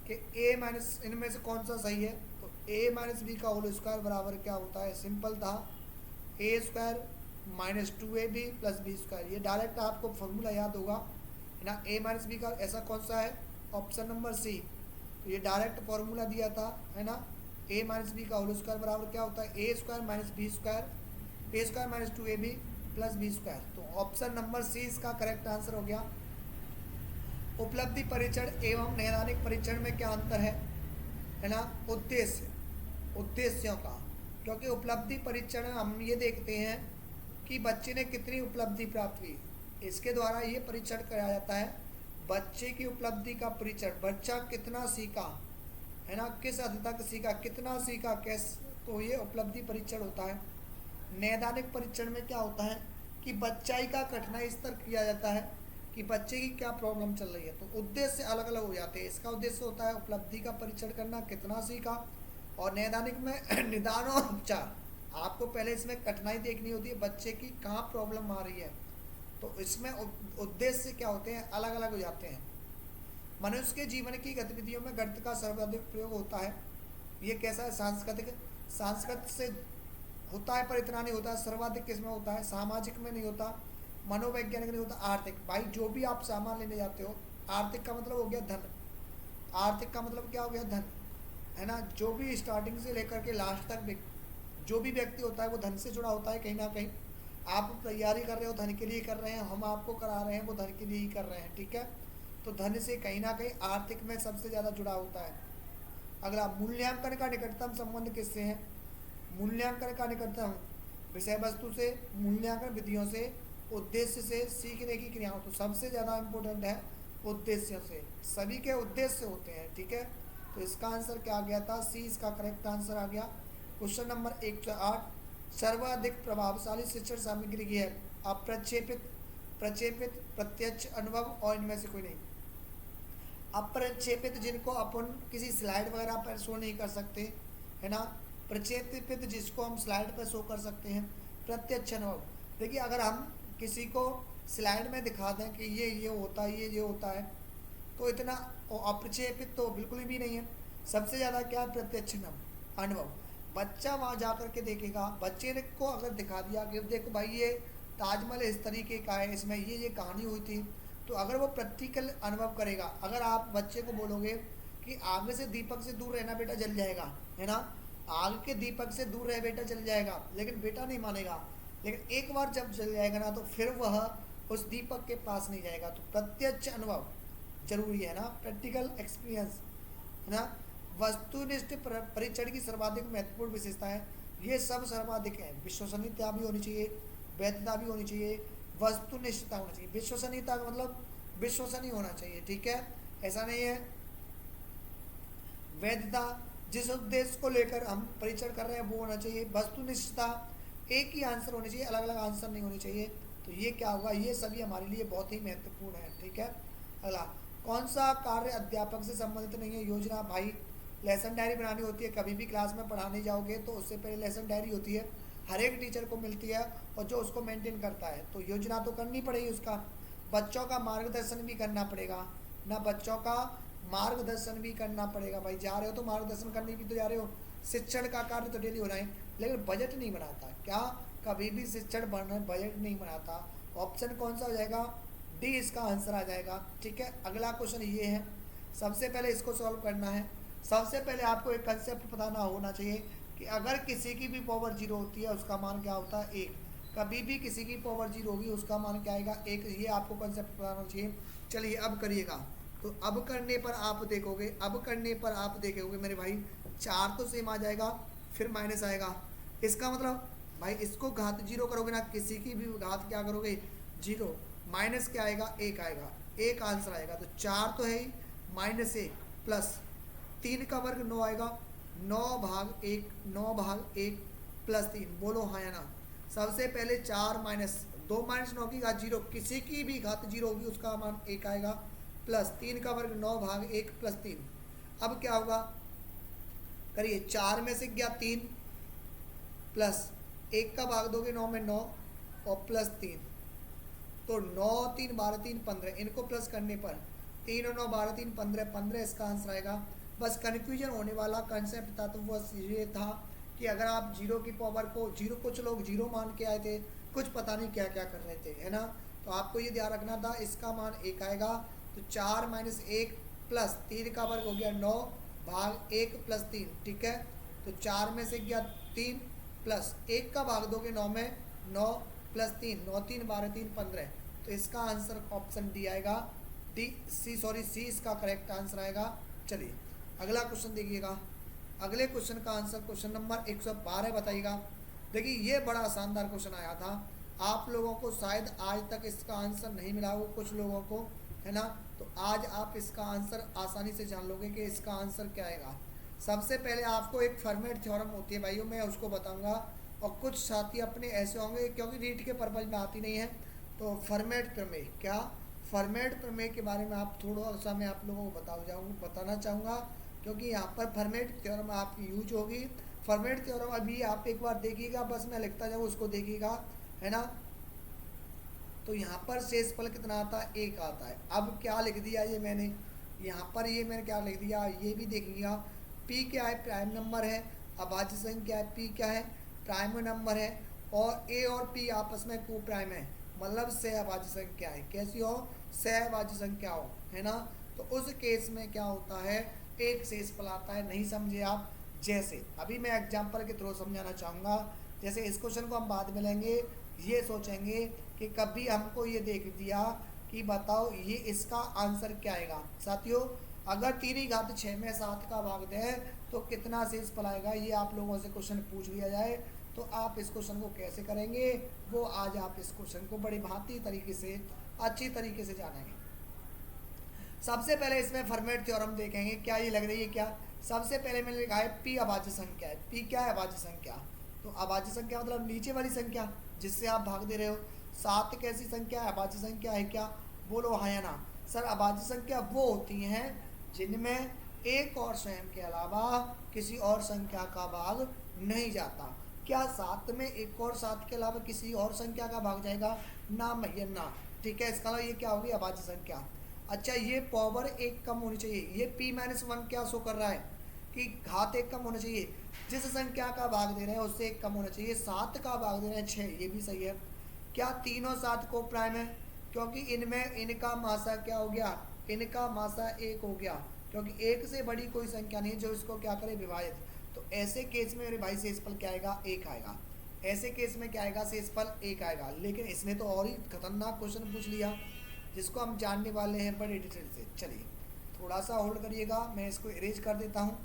कि ए माइनस, इनमें से कौन सा सही है, तो ए माइनस बी का होल स्क्वायर बराबर क्या होता है, सिंपल था, A square minus 2ab plus B square. ये डायरेक्ट आपको फॉर्मूला याद होगा, है ना। ए माइनस बी का ऐसा कौन सा है, ऑप्शन नंबर सी। तो ये डायरेक्ट फॉर्मूला दिया था, है ना। ए माइनस बी का होल स्क्वायर बराबर क्या होता है, A square minus B square, A square minus 2ab plus B square. तो ऑप्शन नंबर सी इसका करेक्ट आंसर हो गया। उपलब्धि परीक्षण एवं नैदानिक परीक्षण में क्या अंतर है ना। उद्देश्य, उद्देश्यों का, क्योंकि उपलब्धि परीक्षण हम ये देखते हैं कि बच्चे ने कितनी उपलब्धि प्राप्त की, इसके द्वारा ये परीक्षण कराया जाता है। बच्चे की उपलब्धि का परीक्षण, बच्चा कितना सीखा, है ना, किस हद तक सीखा, कितना सीखा, कैसे, तो ये उपलब्धि परीक्षण होता है। नैदानिक परीक्षण में क्या होता है कि बच्चाई का कठिनाई स्तर किया जाता है कि बच्चे की क्या प्रॉब्लम चल रही है। तो उद्देश्य अलग अलग हो जाते हैं। इसका उद्देश्य होता है उपलब्धि का परीक्षण करना, कितना सीखा। और नैदानिक में निदान और उपचार, आपको पहले इसमें कठिनाई देखनी होती है, बच्चे की कहाँ प्रॉब्लम आ रही है। तो इसमें उद्देश्य क्या होते हैं, अलग अलग हो जाते हैं। मनुष्य के जीवन की गतिविधियों में गणित का सर्वाधिक प्रयोग होता है। ये कैसा है, सांस्कृतिक, सांस्कृतिक से होता है पर इतना नहीं होता। सर्वाधिक किसमें होता है, सामाजिक में नहीं होता, मनोवैज्ञानिक नहीं होता, आर्थिक। भाई जो भी आप सामान लेने जाते हो, आर्थिक का मतलब हो गया धन, आर्थिक का मतलब क्या हो गया, धन, है ना। जो भी स्टार्टिंग से लेकर के लास्ट तक जो भी व्यक्ति होता है वो धन से जुड़ा होता है कहीं ना कहीं। आप तैयारी कर रहे हो धन के लिए कर रहे हैं, हम आपको करा रहे हैं वो धन के लिए ही कर रहे हैं, ठीक है। तो धन से कहीं ना कहीं आर्थिक में सबसे ज़्यादा जुड़ा होता है। अगला, मूल्यांकन का निकटतम संबंध किससे है। मूल्यांकन का निकटतम विषय वस्तु से, मूल्यांकन विधियों से, उद्देश्य से, सीखने की क्रियाओं। तो सबसे ज़्यादा इम्पोर्टेंट है उद्देश्य से, सभी के उद्देश्य होते हैं, ठीक है। तो इसका आंसर क्या आ गया था, सी इसका करेक्ट आंसर आ गया। क्वेश्चन नंबर 108, सर्वाधिक प्रभावशाली शिक्षण सामग्री की है अप्रक्षेपित, प्रक्षेपित, प्रत्यक्ष अनुभव और इनमें से कोई नहीं। अप्रक्षेपित जिनको अपन किसी स्लाइड वगैरह पर शो नहीं कर सकते, है ना। प्रक्षेपित जिसको हम स्लाइड पर शो कर सकते हैं। प्रत्यक्ष अनुभव, देखिए अगर हम किसी को स्लाइड में दिखा दें कि ये होता है, ये होता है, तो इतना अप्रक्षेपित तो बिल्कुल भी नहीं है। सबसे ज़्यादा क्या है, प्रत्यक्ष अनुभव। बच्चा वहाँ जा कर के देखेगा, बच्चे ने को अगर दिखा दिया कि देखो भाई ये ताजमहल इस तरीके का है, इसमें ये कहानी हुई थी, तो अगर वो प्रैक्टिकल अनुभव करेगा। अगर आप बच्चे को बोलोगे कि आग से दीपक से दूर रहना बेटा जल जाएगा, है ना, आग के दीपक से दूर रहे बेटा जल जाएगा, लेकिन बेटा नहीं मानेगा। लेकिन एक बार जब जल जाएगा ना, तो फिर वह उस दीपक के पास नहीं जाएगा। तो प्रत्यक्ष अनुभव जरूरी है ना, प्रैक्टिकल एक्सपीरियंस, है ना। वस्तुनिष्ठ परीक्षण की सर्वाधिक महत्वपूर्ण विशेषता है, ये सब सर्वाधिक है। विश्वसनीयता भी होनी चाहिए, वैधता भी होनी चाहिए, वस्तुनिष्ठता होनी चाहिए। विश्वसनीयता का मतलब विश्वसनीय होना चाहिए, ठीक है, ऐसा नहीं है। वैधता, जिस उद्देश्य को लेकर हम परीक्षण कर रहे हैं वो होना चाहिए। वस्तुनिष्ठता, एक ही आंसर होनी चाहिए, अलग अलग आंसर नहीं होनी चाहिए। तो ये क्या होगा, ये सभी हमारे लिए बहुत ही महत्वपूर्ण है, ठीक है। अगला, कौन सा कार्य अध्यापक से संबंधित नहीं है। योजना, भाई लेसन डायरी बनानी होती है। कभी भी क्लास में पढ़ाने जाओगे तो उससे पहले लेसन डायरी होती है, हर एक टीचर को मिलती है, और जो उसको मेंटेन करता है। तो योजना तो करनी पड़ेगी उसका। बच्चों का मार्गदर्शन भी करना पड़ेगा ना, बच्चों का मार्गदर्शन भी करना पड़ेगा। भाई जा रहे हो तो मार्गदर्शन करने भी तो जा रहे हो। शिक्षण का कार्य तो डेली हो रहा है, लेकिन बजट नहीं बनाता। क्या, कभी भी शिक्षण बजट नहीं बनाता। ऑप्शन कौन सा हो जाएगा, डी इसका आंसर आ जाएगा, ठीक है। अगला क्वेश्चन ये है, सबसे पहले इसको सॉल्व करना है। सबसे पहले आपको एक कंसेप्ट पता होना चाहिए कि अगर किसी की भी पावर जीरो होती है उसका मान क्या होता है, एक। कभी भी किसी की पावर जीरो होगी उसका मान क्या आएगा, एक। ये आपको कंसेप्ट पता होना चाहिए। चलिए अब करिएगा, तो अब करने पर आप देखोगे, अब करने पर आप देखोगे मेरे भाई, 4 तो सेम आ जाएगा, फिर माइनस आएगा। इसका मतलब भाई इसको घात जीरो करोगे ना, किसी की भी घात क्या करोगे, जीरो, माइनस क्या आएगा, एक आएगा, एक आंसर आएगा। तो 4 तो है ही, -1 प्लस 3 का वर्ग 9 आएगा, 9/1, 9/1 प्लस 3, बोलो हाँ या ना। सबसे पहले 4 माइनस 2 माइनस 9 की घात जीरो, किसी की भी घात जीरो होगी उसका मान 1 आएगा, प्लस 3 का वर्ग 9/1 प्लस 3। अब क्या होगा, करिए, 4 में से गया 3, प्लस 1 का भाग दोगे 9 में 9 और प्लस 3, तो 9 3 12 3 15, इनको प्लस करने पर 3 और 9 12 3 15, 15 इसका आंसर आएगा। बस कन्फ्यूजन होने वाला कंसेप्ट था, तो बस ये था कि अगर आप जीरो की पावर को जीरो, कुछ लोग जीरो मान के आए थे, कुछ पता नहीं क्या क्या कर रहे थे, है ना। तो आपको ये ध्यान रखना था, इसका मान 1 आएगा। तो 4 माइनस 1 प्लस 3 का वर्ग हो गया 9/1 प्लस 3, ठीक है। तो 4 में से गया 3, प्लस 1 का भाग दोगे 9 में, 9 प्लस 3, 9 3 12 3 15। तो इसका आंसर ऑप्शन डी आएगा, सी इसका करेक्ट आंसर आएगा। चलिए अगला क्वेश्चन देखिएगा। अगले क्वेश्चन का आंसर क्वेश्चन नंबर 112 बताइएगा। देखिए ये बड़ा शानदार क्वेश्चन आया था, आप लोगों को शायद आज तक इसका आंसर नहीं मिला हो, कुछ लोगों को, है ना। तो आज आप इसका आंसर आसानी से जान लोगे कि इसका आंसर क्या आएगा। सबसे पहले आपको एक फॉर्मेट थ्योरम होती है भाइयों, मैं उसको बताऊंगा, और कुछ साथी अपने ऐसे होंगे क्योंकि रीट के पर्पज में आती नहीं है, तो फॉर्मेट प्रमेय, क्या फॉर्मेट प्रमेय के बारे में आप थोड़ा सा मैं आप लोगों को बताना चाहूँगा, क्योंकि यहाँ पर फॉर्मेट थ्योरम आपकी यूज होगी। फॉर्मेट थ्योरम अभी आप एक बार देखिएगा, बस मैं लिखता जाऊँ उसको देखिएगा, है ना। तो यहाँ पर शेषफल कितना आता है, 1 आता है। अब क्या लिख दिया ये मैंने, यहाँ पर ये मैंने क्या लिख दिया, ये भी देखिएगा। पी क्या है, प्राइम नंबर है। अभाज्य संख्या है, पी क्या है, प्राइम नंबर है। और ए और पी आपस में को प्राइम है, मतलब सहअभाज्य संख्या है। कैसी हो, सहअभाज्य संख्या हो, है ना। तो उस केस में क्या होता है, एक शेषफल आता है। नहीं समझे आप, जैसे अभी मैं एग्जांपल के थ्रू समझाना चाहूँगा। जैसे इस क्वेश्चन को हम बाद में लेंगे, ये सोचेंगे कि कभी हमको ये देख दिया कि बताओ ये इसका आंसर क्या आएगा। साथियों अगर 3 में 7 का भाग दें तो कितना शेषफल आएगा, ये आप लोगों से क्वेश्चन पूछ लिया जाए तो आप इस क्वेश्चन को कैसे करेंगे, वो आज आप इस क्वेश्चन को बड़ी भांति तरीके से, अच्छी तरीके से जानेंगे। सबसे पहले इसमें फॉर्मेट थ्योरम देखेंगे। क्या ये लग रही है, क्या सबसे पहले मैंने लिखा है पी अभाज्य संख्या है। पी क्या है? अभाज्य संख्या। तो अभाज्य संख्या मतलब नीचे वाली संख्या जिससे आप भाग दे रहे हो। 7 कैसी संख्या है? अभाज्य संख्या है क्या? बोलो हाँ या ना। सर अभाज्य संख्या वो होती हैं जिनमें एक और स्वयं के अलावा किसी और संख्या का भाग नहीं जाता। क्या 7 में एक और 7 के अलावा किसी और संख्या का भाग जाएगा? ना भैया ना। ठीक है, इसका मतलब ये क्या होगी? अभाज्य संख्या। अच्छा, ये पावर एक कम होनी चाहिए। ये p-1 क्या शो कर रहा है कि घात एक कम होना चाहिए। जिस संख्या का भाग दे रहे हैं उससे एक कम होना चाहिए। 7 का भाग दे रहे हैं 6, ये भी सही है। क्या 3 और 7 को प्राइम है? क्योंकि इनमें इनका मासा क्या हो गया? इनका मासा 1 हो गया, क्योंकि 1 से बड़ी कोई संख्या नहीं जो इसको क्या करे? विभाजित। तो ऐसे केस में मेरे भाई शेषफल क्या आएगा? 1 आएगा। ऐसे केस में क्या आएगा? शेषफल 1 आएगा। लेकिन इसने तो और ही खतरनाक क्वेश्चन पूछ लिया जिसको हम जानने वाले हैं बड़े डिटेल से। चलिए थोड़ा सा होल्ड करिएगा, मैं इसको इरेज कर देता हूँ,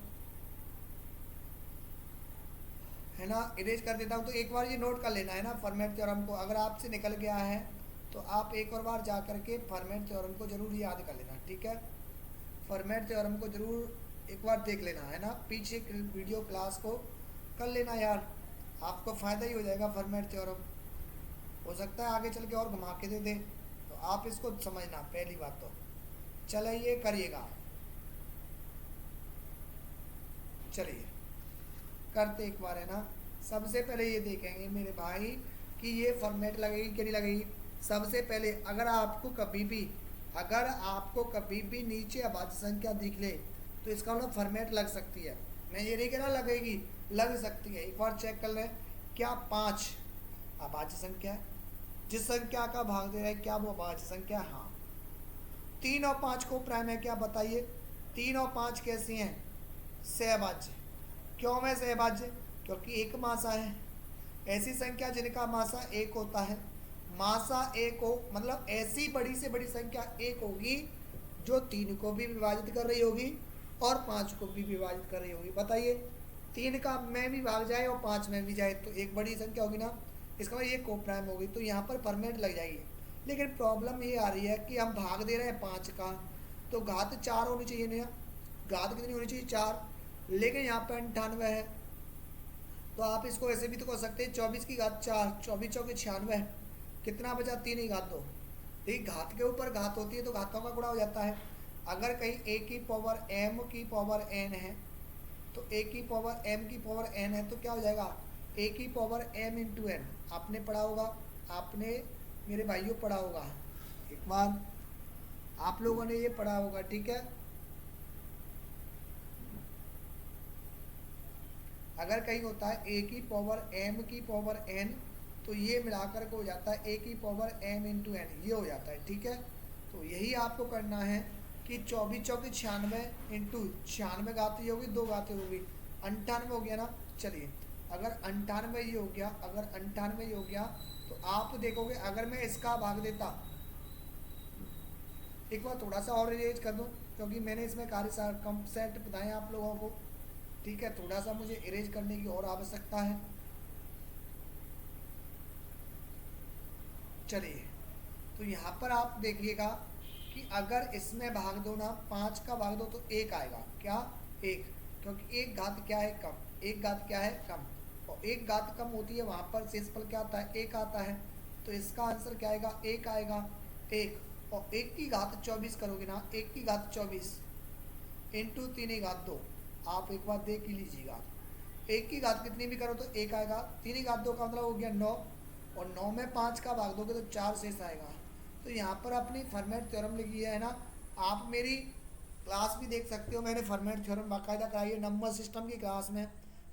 है ना। इरेज कर देता हूँ। तो एक बार ये नोट कर लेना है ना फॉर्मेट थ्योरम को। अगर आपसे निकल गया है तो आप एक और बार जा करके फॉर्मेट थ्योरम को ज़रूर याद कर लेना, ठीक है। फॉर्मेट थ्योरम को ज़रूर एक बार देख लेना, है ना। पीछे वीडियो क्लास को कर लेना यार, आपको फ़ायदा ही हो जाएगा। फॉर्मेट थ्योरम हो सकता है आगे चल के और घुमा के दे दे, तो आप इसको समझना पहली बात तो। चलिए करिएगा, चलिए करते एक बार, है ना। सबसे पहले ये देखेंगे मेरे भाई कि ये फॉर्मेट लगेगी कि नहीं लगेगी। सबसे पहले अगर आपको कभी भी नीचे अभाज्य संख्या दिख ले तो इसका मतलब फॉर्मेट लग सकती है। मैं ये नहीं कह रहा लगेगी, लग सकती है। एक बार चेक कर लें, क्या 5 अभाज्य संख्या है? जिस संख्या का भाग दे रहा है क्या वो अभाज्य संख्या? हाँ। 3 और 5 को प्राइम है क्या? बताइए। 3 और 5 कैसी हैं? सहभाज्य। क्यों में सहभाज्य? क्योंकि एक मासा है। ऐसी संख्या जिनका मासा 1 होता है, मासा 1 हो मतलब ऐसी बड़ी से बड़ी संख्या 1 होगी जो 3 को भी विभाजित कर रही होगी और 5 को भी विभाजित कर रही होगी। बताइए, 3 का में भी भाग जाए और 5 में भी जाए तो एक बड़ी संख्या होगी ना। इसका मतलब ये कोप्राइम होगी, तो यहाँ पर परमानेंट लग जाएगी। लेकिन प्रॉब्लम ये आ रही है कि हम भाग दे रहे हैं 5 का, तो घात 4 होनी चाहिए ना। घात कितनी होनी चाहिए? 4। लेकिन यहाँ पर 98 है, तो आप इसको ऐसे भी तो कर सकते हैं 24 की घात 4, 24 चौके 96। कितना बचा? 3 ही घात 2। देखिए घात के ऊपर घात होती है तो घातों का गुणा हो जाता है। अगर कहीं a की पावर m की पावर n है तो a की पावर m की पावर n है तो क्या हो जाएगा? a की पावर m इंटू एन। आपने पढ़ा होगा, आपने मेरे भाइयों पढ़ा होगा, एक बार आप लोगों ने ये पढ़ा होगा, ठीक है। अगर कहीं होता है a की पावर m की पावर n तो ये मिलाकर के हो जाता है a की पावर m इंटू एन, ये हो जाता है, ठीक है। तो यही आपको करना है कि 24 चौकी 96 इंटू 96 घाती होगी, 2 घाती होगी, 98 हो गया ना। चलिए अगर 98 ये हो गया, अगर 98 ये हो गया तो आप देखोगे अगर मैं इसका भाग देता, एक बार थोड़ा सा और इरेज कर दूं क्योंकि मैंने इसमें कार्य कंसेप्ट बताए आप लोगों को, ठीक है। थोड़ा सा मुझे इरेज करने की और आवश्यकता है। चलिए तो यहाँ पर आप देखिएगा कि अगर इसमें भाग दो ना, 5 का भाग दो तो 1 आएगा। क्या? 1, क्योंकि एक घात क्या है? कम। एक घात क्या है? कम। और एक घात कम होती है वहाँ पर शेषफल क्या आता है? 1 आता है। तो इसका आंसर क्या आएगा? 1 आएगा। 1 और 1 की घात 24 करोगे ना, 1 की घात 24 इंटू 3 की घात 2, आप एक बार देख ही लीजिएगा। 1 की घात कितनी भी करो तो 1 आएगा। 3 की घात 2 का मतलब हो गया 9, और 9 में 5 का भाग दोगे तो 4 शेष आएगा। तो यहाँ पर अपनी फॉर्मेट थ्योरम लिखी है ना। आप मेरी क्लास भी देख सकते हो, मैंने फॉर्मेट थ्योरम बाकायदा कराई है नंबर सिस्टम की क्लास में।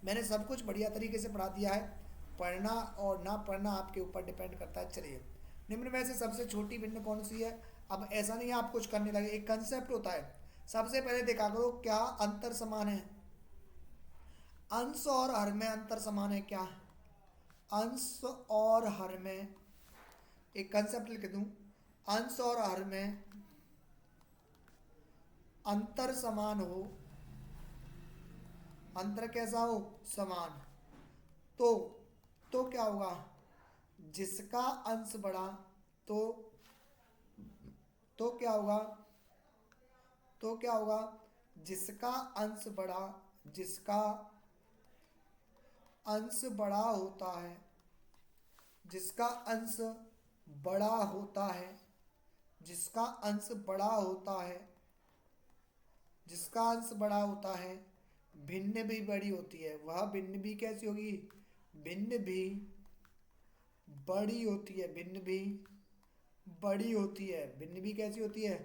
मैंने सब कुछ बढ़िया तरीके से पढ़ा दिया है। पढ़ना और ना पढ़ना आपके ऊपर डिपेंड करता है। चलिए, निम्न में से सबसे छोटी भिन्न कौन सी है? अब ऐसा नहीं है आप कुछ करने लगे, एक कंसेप्ट होता है। सबसे पहले देखा करो क्या अंतर समान है। अंश और हर में अंतर समान है क्या? अंश और हर में एक कंसेप्ट लिख दूं, अंश और हर में अंतर समान हो, अंतर कैसा हो? समान। तो तो क्या होगा? जिसका अंश बड़ा तो क्या होगा? तो क्या होगा? जिसका अंश बड़ा, जिसका अंश बड़ा होता है, जिसका अंश बड़ा होता है, जिसका अंश बड़ा होता है, जिसका अंश बड़ा होता है, भिन्न भी बड़ी होती है। वह भिन्न भी कैसी होगी? भिन्न भी बड़ी होती है, भिन्न भी बड़ी होती है। भिन्न भी कैसी होती है?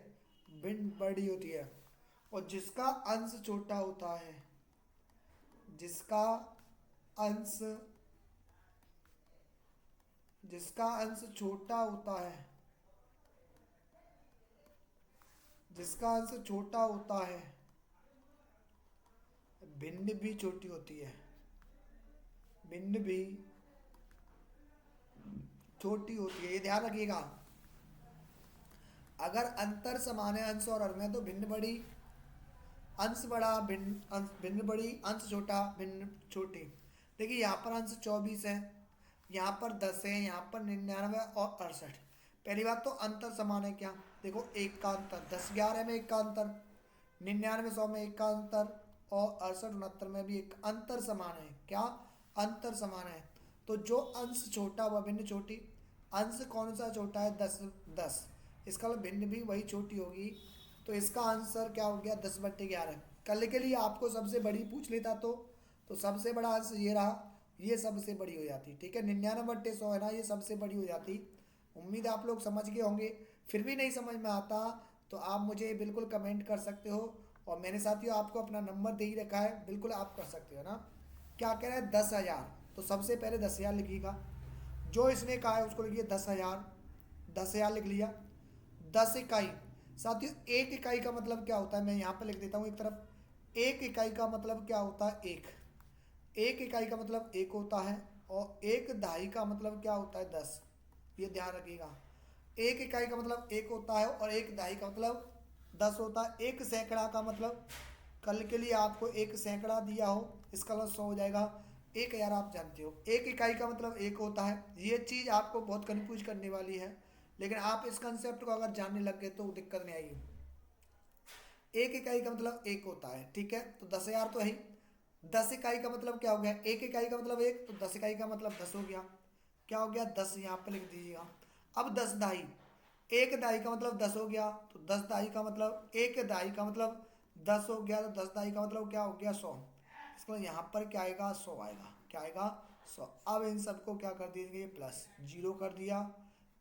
भिन्न बड़ी होती है। और जिसका अंश छोटा होता है, जिसका अंश, जिसका अंश छोटा होता है, जिसका अंश छोटा होता है, भिन्न भी छोटी होती है, भिन्न भी छोटी होती है। ये ध्यान रखिएगा। अगर अंतर समान है अंश और हर में तो भिन्न बड़ी, अंश बड़ा, भिन्न बड़ी, अंश छोटा, भिन्न छोटी। देखिए यहाँ पर अंश 24 है, यहाँ पर 10 है, यहाँ पर 99 और 68। पहली बात तो अंतर समान है क्या? देखो एक का अंतर, 10 11 में एक का अंतर, 99 100 में एक का अंतर और 68 69 में भी एक अंतर समान है। क्या? अंतर समान है। तो जो अंश छोटा वह भिन्न छोटी। अंश कौन सा छोटा है? 10 10, इसका मतलब भिन्न भी वही छोटी होगी। तो इसका आंसर क्या हो गया? 10/11। कल के लिए आपको सबसे बड़ी पूछ लेता तो सबसे बड़ा अंश ये रहा, ये सबसे बड़ी हो जाती। ठीक है, 99/100 है ना, ये सबसे बड़ी हो जाती। उम्मीद आप लोग समझ गए होंगे। फिर भी नहीं समझ में आता तो आप मुझे बिल्कुल कमेंट कर सकते हो। और मैंने साथियों आपको अपना नंबर दे ही रखा है, बिल्कुल आप कर सकते हो ना। क्या कह रहा है? 10,000। तो सबसे पहले 10,000 लिखिएगा। जो इसने कहा है उसको लिखिए 10,000। 10,000 लिख लिया। 10 इकाई। साथियों एक इकाई का मतलब क्या होता है? मैं यहाँ पर लिख देता हूँ एक तरफ। एक इकाई का मतलब क्या होता है? एक इकाई का मतलब एक होता है। और एक दहाई का मतलब क्या होता है? 10। ये ध्यान रखिएगा। एक इकाई का मतलब एक होता है और एक दहाई का मतलब 10 होता है। एक सैकड़ा का मतलब, कल के लिए आपको एक सैकड़ा दिया हो, इसका मतलब 100 हो जाएगा। 1,000 आप जानते हो। एक इकाई का मतलब एक होता है। ये चीज़ आपको बहुत कन्फ्यूज करने वाली है, लेकिन आप इस कंसेप्ट को अगर जानने लग गए तो दिक्कत नहीं आएगी। एक इकाई का मतलब एक होता है, ठीक है, तो 10,000 तो है ही। 10 इकाई का मतलब क्या हो गया? एक इकाई का मतलब एक, तो 10 इकाई का मतलब 10 हो गया। क्या हो गया? 10 यहाँ पे लिख दीजिएगा। अब 10 दहाई। एक दहाई का मतलब 10 हो गया, तो 10 दहाई का मतलब, एक दहाई का मतलब 10 हो गया, तो 10 दहाई का मतलब क्या हो गया? 100। इसका मतलब यहाँ पर क्या आएगा? 100 आएगा। क्या आएगा? 100। अब इन सबको क्या कर दीजिए? प्लस, जीरो कर दिया,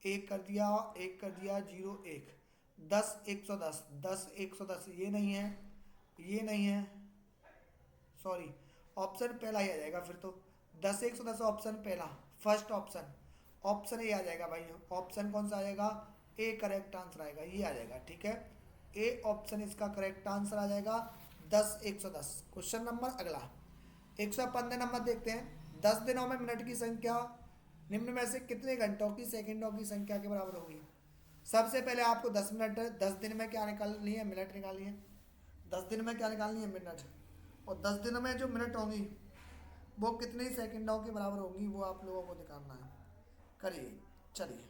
एक कर दिया, एक कर दिया, जीरो एक। 10 110, 10 110, ये नहीं है, ये नहीं है, सॉरी, ऑप्शन पहला ही आ जाएगा फिर तो। 10 110 ऑप्शन पहला, फर्स्ट ऑप्शन, ऑप्शन ए आ जाएगा भाई। ऑप्शन कौन सा आ जाएगा? ए करेक्ट आंसर आएगा, ये आ जाएगा। ठीक है, ए ऑप्शन इसका करेक्ट आंसर आ जाएगा। 10 110। क्वेश्चन नंबर अगला 115 नंबर देखते हैं। 10 दिनों में मिनट की संख्या निम्न में से कितने घंटों की सेकंडों की संख्या के बराबर होगी? सबसे पहले आपको 10 मिनट, 10 दिन में क्या निकालनी है? मिनट निकालनी है। 10 दिन में क्या निकालनी है? मिनट। और 10 दिन में जो मिनट होंगी वो कितने सेकंडों के बराबर होंगी, वो आप लोगों को निकालना है। करिए, चलिए,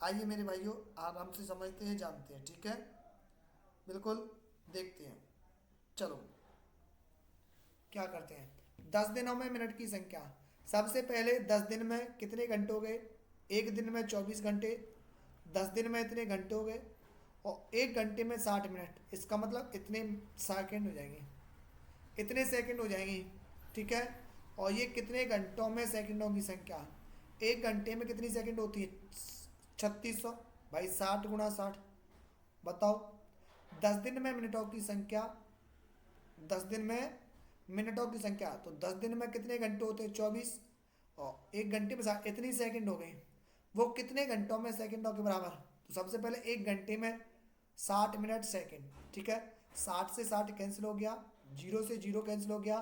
आइए मेरे भाइयों, आराम से समझते हैं, जानते हैं। ठीक है, बिल्कुल देखते हैं। चलो क्या करते हैं? 10 दिनों में मिनट की संख्या। सबसे पहले 10 दिन में कितने घंटे हो गए? एक दिन में 24 घंटे। 10 दिन में इतने घंटे हो गए। और एक घंटे में 60 मिनट, इसका मतलब इतने सेकंड हो जाएंगे, इतने सेकंड हो जाएंगे। ठीक है, और ये कितने घंटों में सेकंडों की संख्या? एक घंटे में कितनी सेकंड होती है? 3600। भाई 60 गुणा 60, बताओ। 10 दिन में मिनटों की संख्या, 10 दिन में मिनटों की संख्या, तो 10 दिन में कितने घंटे होते हैं? 24। और एक घंटे में 60, इतनी सेकंड हो गई। वो कितने घंटों में सेकंडों के बराबर? तो सबसे पहले एक घंटे में 60 मिनट सेकंड। ठीक है, 60 से 60 कैंसिल हो गया, जीरो से जीरो कैंसिल हो गया,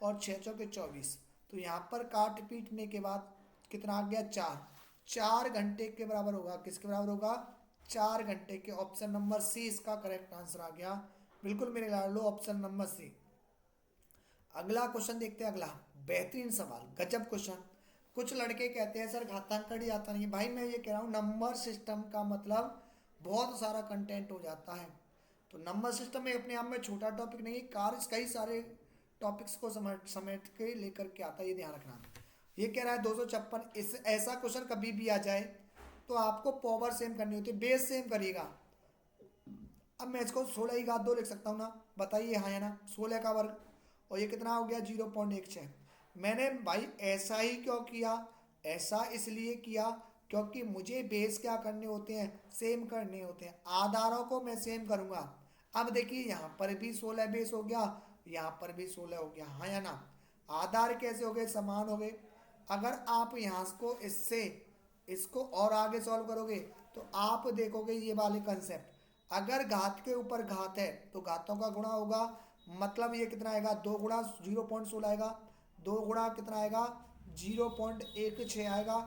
और 6 चौके 24। तो यहाँ पर काट पीटने के बाद कितना आ गया? 4। 4 घंटे के बराबर होगा। किसके बराबर होगा? 4 घंटे के। ऑप्शन नंबर सी इसका करेक्ट आंसर आ गया। बिल्कुल मेरे लाडलो, ऑप्शन नंबर सी। अगला क्वेश्चन देखते हैं। अगला बेहतरीन सवाल, गजब क्वेश्चन। कुछ लड़के कहते हैं सर घातांकड़ी आता नहीं है। भाई मैं ये कह रहा हूँ, नंबर सिस्टम का मतलब बहुत सारा कंटेंट हो जाता है। तो नंबर सिस्टम में अपने आप में छोटा टॉपिक नहीं है, कार्य कई सारे टॉपिक्स को समेट के लेकर के आता है, ये ध्यान रखना। ये कह रहा है 256, इस ऐसा क्वेश्चन कभी भी आ जाए तो आपको पावर सेम करनी होती है, बेस सेम करिएगा। अब मैं इसको 16 की घात 2 लिख सकता हूँ ना, बताइए हाँ है ना, 16 का वर्ग, और ये कितना हो गया 0.16। मैंने भाई ऐसा ही क्यों किया, ऐसा इसलिए किया क्योंकि मुझे बेस क्या करने होते हैं, सेम करने होते हैं, आधारों को मैं सेम करूंगा। अब देखिए यहाँ पर भी 16 बेस हो गया, यहाँ पर भी 16 हो गया, हाँ या ना। आधार कैसे हो गए, समान हो गए। अगर आप यहाँ को इससे इसको और आगे सॉल्व करोगे तो आप देखोगे ये वाले कंसेप्ट, अगर घात के ऊपर घात है तो घातों का गुणा होगा, मतलब ये कितना आएगा, 2 गुणा 0.16 आएगा, 2 गुणा कितना आएगा 0.16 आएगा,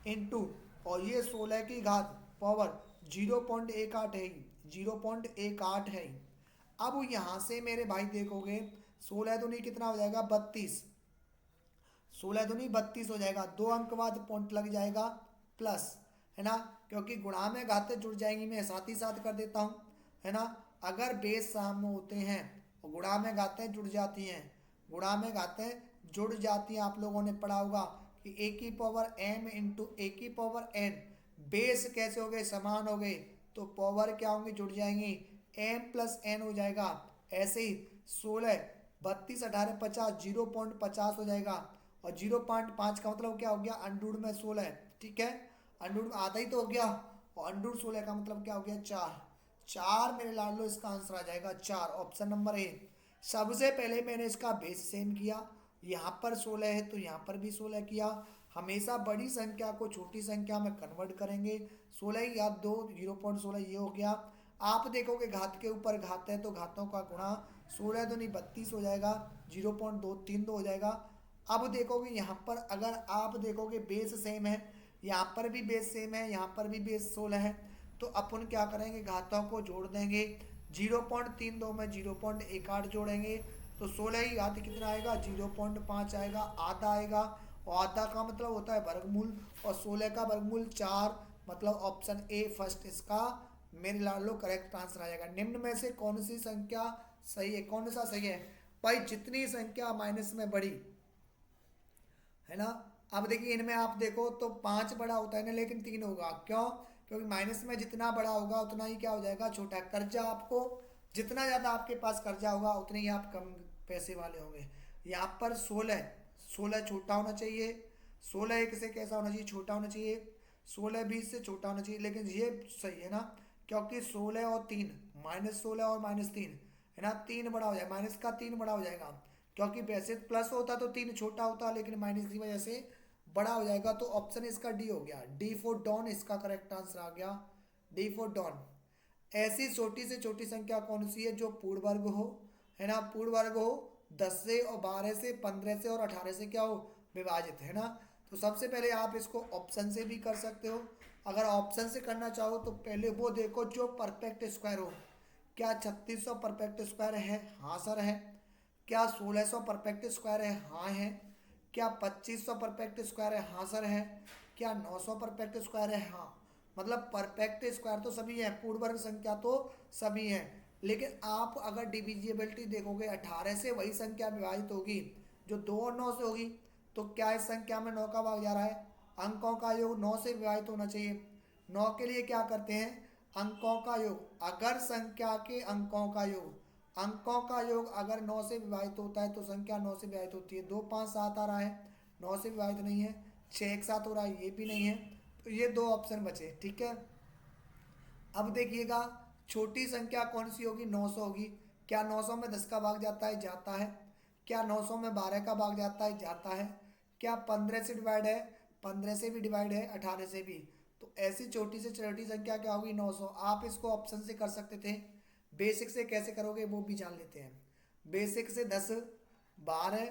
इंटू, और ये 16 की घात पावर 0.18 है ही, 0.18 है ही। अब यहाँ से मेरे भाई देखोगे 16 दूनी कितना हो जाएगा 32, 16 दूनी 32 हो जाएगा, 2 अंक बाद पॉइंट लग जाएगा प्लस, है ना, क्योंकि गुणा में घातें जुड़ जाएंगी, मैं साथ ही साथ कर देता हूँ, है ना। अगर बेस सामने होते हैं और गुणा में घातें जुड़ जाती हैं, गुणा में घातें जुड़ जाती हैं, आप लोगों ने पढ़ा होगा कि ए की पावर m इंटू ए की पावर n, बेस कैसे हो गए, समान हो गए, तो पावर क्या होंगी, जुड़ जाएंगी, m प्लस n हो जाएगा। ऐसे ही 16 32 18 50, 0.50 हो जाएगा, और 0.5 का मतलब क्या हो गया, अंडरूट में 16, ठीक है, अंडरूट में आधा ही तो हो गया, और अंडरूट 16 का मतलब क्या हो गया 4, 4 मेरे लाल लो, इसका आंसर आ जाएगा 4, ऑप्शन नंबर ए। सबसे पहले मैंने इसका बेस सेम किया, यहाँ पर 16 है तो यहाँ पर भी 16 किया। हमेशा बड़ी संख्या को छोटी संख्या में कन्वर्ट करेंगे, 16 या 2 0.16 ये हो गया। आप देखोगे घात के ऊपर घात है तो घातों का गुणा, 16 दूनी 32 हो जाएगा, 0.232 हो जाएगा। अब देखोगे यहाँ पर अगर आप देखोगे बेस सेम है, यहाँ पर भी बेस सेम है, यहाँ पर भी बेस 16 है, तो अपन क्या करेंगे, घातों को जोड़ देंगे, 0.32 में 0.18 जोड़ेंगे तो 16 की घात कितना आएगा 0.5 आएगा, आधा आएगा, और आधा का मतलब होता है वर्गमूल, और 16 का वर्गमूल 4, मतलब ऑप्शन ए फर्स्ट इसका मेरे लाल लो करेक्ट आंसर आ जाएगा। निम्न में से कौन सी संख्या सही है, कौन सा सही है भाई, जितनी संख्या माइनस में बड़ी है ना। अब देखिए इनमें आप देखो तो 5 बड़ा होता है ना, लेकिन 3 होगा, क्यों, क्योंकि माइनस में जितना बड़ा होगा उतना ही क्या हो जाएगा छोटा। कर्जा आपको जितना ज़्यादा आपके पास कर्जा होगा उतने ही आप कम पैसे वाले होंगे। यहाँ पर 16, 16 छोटा होना चाहिए, 16 एक से कैसा होना चाहिए, छोटा होना चाहिए, 16 20 से छोटा होना चाहिए, लेकिन ये सही है ना, क्योंकि 16 और 3, -16 और -3 है ना, 3 बड़ा हो जाएगा, माइनस का 3 बड़ा हो जाएगा, क्योंकि वैसे प्लस होता तो 3 छोटा होता, लेकिन माइनस की वजह से बड़ा हो जाएगा। तो ऑप्शन इसका डी हो गया, डी फॉर डॉन इसका करेक्ट आंसर आ गया, डी फॉर डॉन। ऐसी छोटी से छोटी संख्या कौन सी है जो पूर्ण वर्ग हो, है ना, पूर्ण वर्ग हो, 10 से और 12 से 15 से और 18 से क्या हो विभाजित, है ना। तो सबसे पहले आप इसको ऑप्शन से भी कर सकते हो, अगर ऑप्शन से करना चाहो तो पहले वो देखो जो परफेक्ट स्क्वायर हो। क्या 3600 परफेक्ट स्क्वायर है, हाँ सर है। क्या 1600 परफेक्ट स्क्वायर है, हाँ है। क्या 2500 परफेक्ट स्क्वायर है, हाँ सर है। क्या 900 परफेक्ट स्क्वायर है, हाँ, मतलब परफेक्ट स्क्वायर तो सभी है, पूर्ण वर्ग संख्या तो सभी है, लेकिन आप अगर डिविजिबिलिटी देखोगे 18 से वही संख्या विभाजित होगी जो 2 और 9 से होगी, तो क्या इस संख्या में 9 का भाग जा रहा है, अंकों का योग 9 से विभाजित होना चाहिए। 9 के लिए क्या करते हैं, अंकों का योग, अगर संख्या के अंकों का योग, अंकों का योग अगर 9 से विभाजित होता है तो संख्या 9 से विभाजित होती है। 2 5 7 आ रहा है, 9 से विभाजित नहीं है। 6 एक साथ हो रहा है, ये भी नहीं है, तो ये 2 ऑप्शन बचे, ठीक है। अब देखिएगा छोटी संख्या कौन सी होगी, 900 होगी। क्या 900 में 10 का भाग जाता है, जाता है। क्या 900 में 12 का भाग जाता है, जाता है। क्या 15 से डिवाइड है, 15 से भी डिवाइड है, 18 से भी। तो ऐसी छोटी से छोटी संख्या क्या होगी 900। आप इसको ऑप्शन से कर सकते थे, बेसिक से कैसे करोगे वो भी जान लेते हैं। बेसिक से 10 12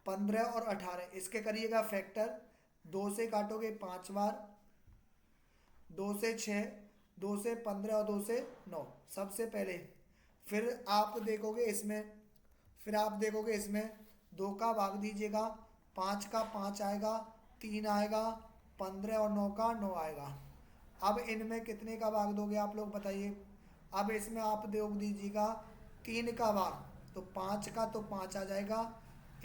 15 और 18 इसके करिएगा फैक्टर, 2 से काटोगे 5 बार, 2 से 6, 2 से 15 और 2 से 9 सबसे पहले। फिर आप देखोगे इसमें, फिर आप देखोगे इसमें 2 का भाग दीजिएगा, 5 का 5 आएगा, 3 आएगा, 15 और 9 का 9 आएगा। अब इनमें कितने का भाग दोगे आप लोग बताइए, अब इसमें आप योग दीजिएगा 3 का भाग, तो 5 का तो 5 आ जाएगा,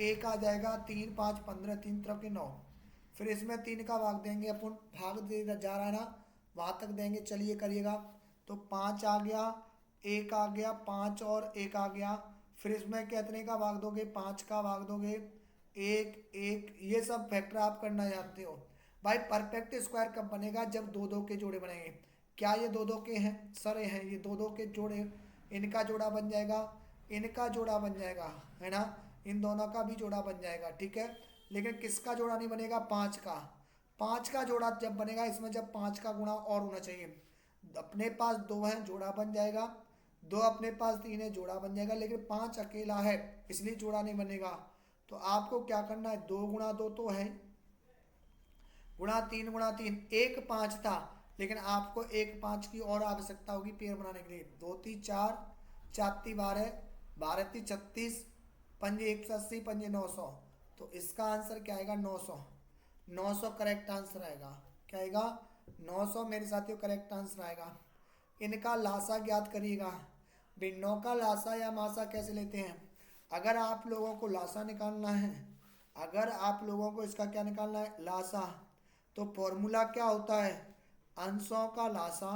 1 आ जाएगा, 3 5 15, 3 तरफ के 9। फिर इसमें 3 का भाग देंगे अपन, भाग दे जा रहा है ना, वहाँ तक देंगे, चलिए करिएगा। तो 5 आ गया, 1 आ गया, 5 और 1 आ गया। फिर इसमें कितने का भाग दोगे, 5 का भाग दोगे, 1 1। ये सब फैक्टर आप करना जानते हो भाई। परफेक्ट स्क्वायर कब बनेगा, जब दो दो के जोड़े बनेंगे। क्या ये दो दो के हैं सर, हैं ये दो दो के जोड़े, इनका जोड़ा बन जाएगा, इनका जोड़ा बन जाएगा, है ना, इन दोनों का भी जोड़ा बन जाएगा, ठीक है। लेकिन किसका जोड़ा नहीं बनेगा, 5 का। 5 का जोड़ा जब बनेगा, इसमें जब 5 का गुणा और होना चाहिए। अपने पास 2 है, जोड़ा बन जाएगा, 2 अपने पास 3 है, जोड़ा बन जाएगा, लेकिन 5 अकेला है, इसलिए जोड़ा नहीं बनेगा। तो आपको क्या करना है, 2 गुणा 2 तो है, गुणा 3 गुणा 3, 1 5 था, लेकिन आपको 1 5 की और आवश्यकता होगी पेड़ बनाने के लिए। 2 3 4, 4 3 12, 12 3 36, 5 180, 5 900। तो इसका आंसर क्या आएगा, 900। 900 करेक्ट आंसर आएगा। क्या आएगा, 900 मेरे साथियों करेक्ट आंसर आएगा। इनका लासा ज्ञात करिएगा। भिन्नों का लासा या मासा कैसे लेते हैं। अगर आप लोगों को लासा निकालना है, अगर आप लोगों को इसका क्या निकालना है, लासा, तो फॉर्मूला क्या होता है, अंशों का लासा,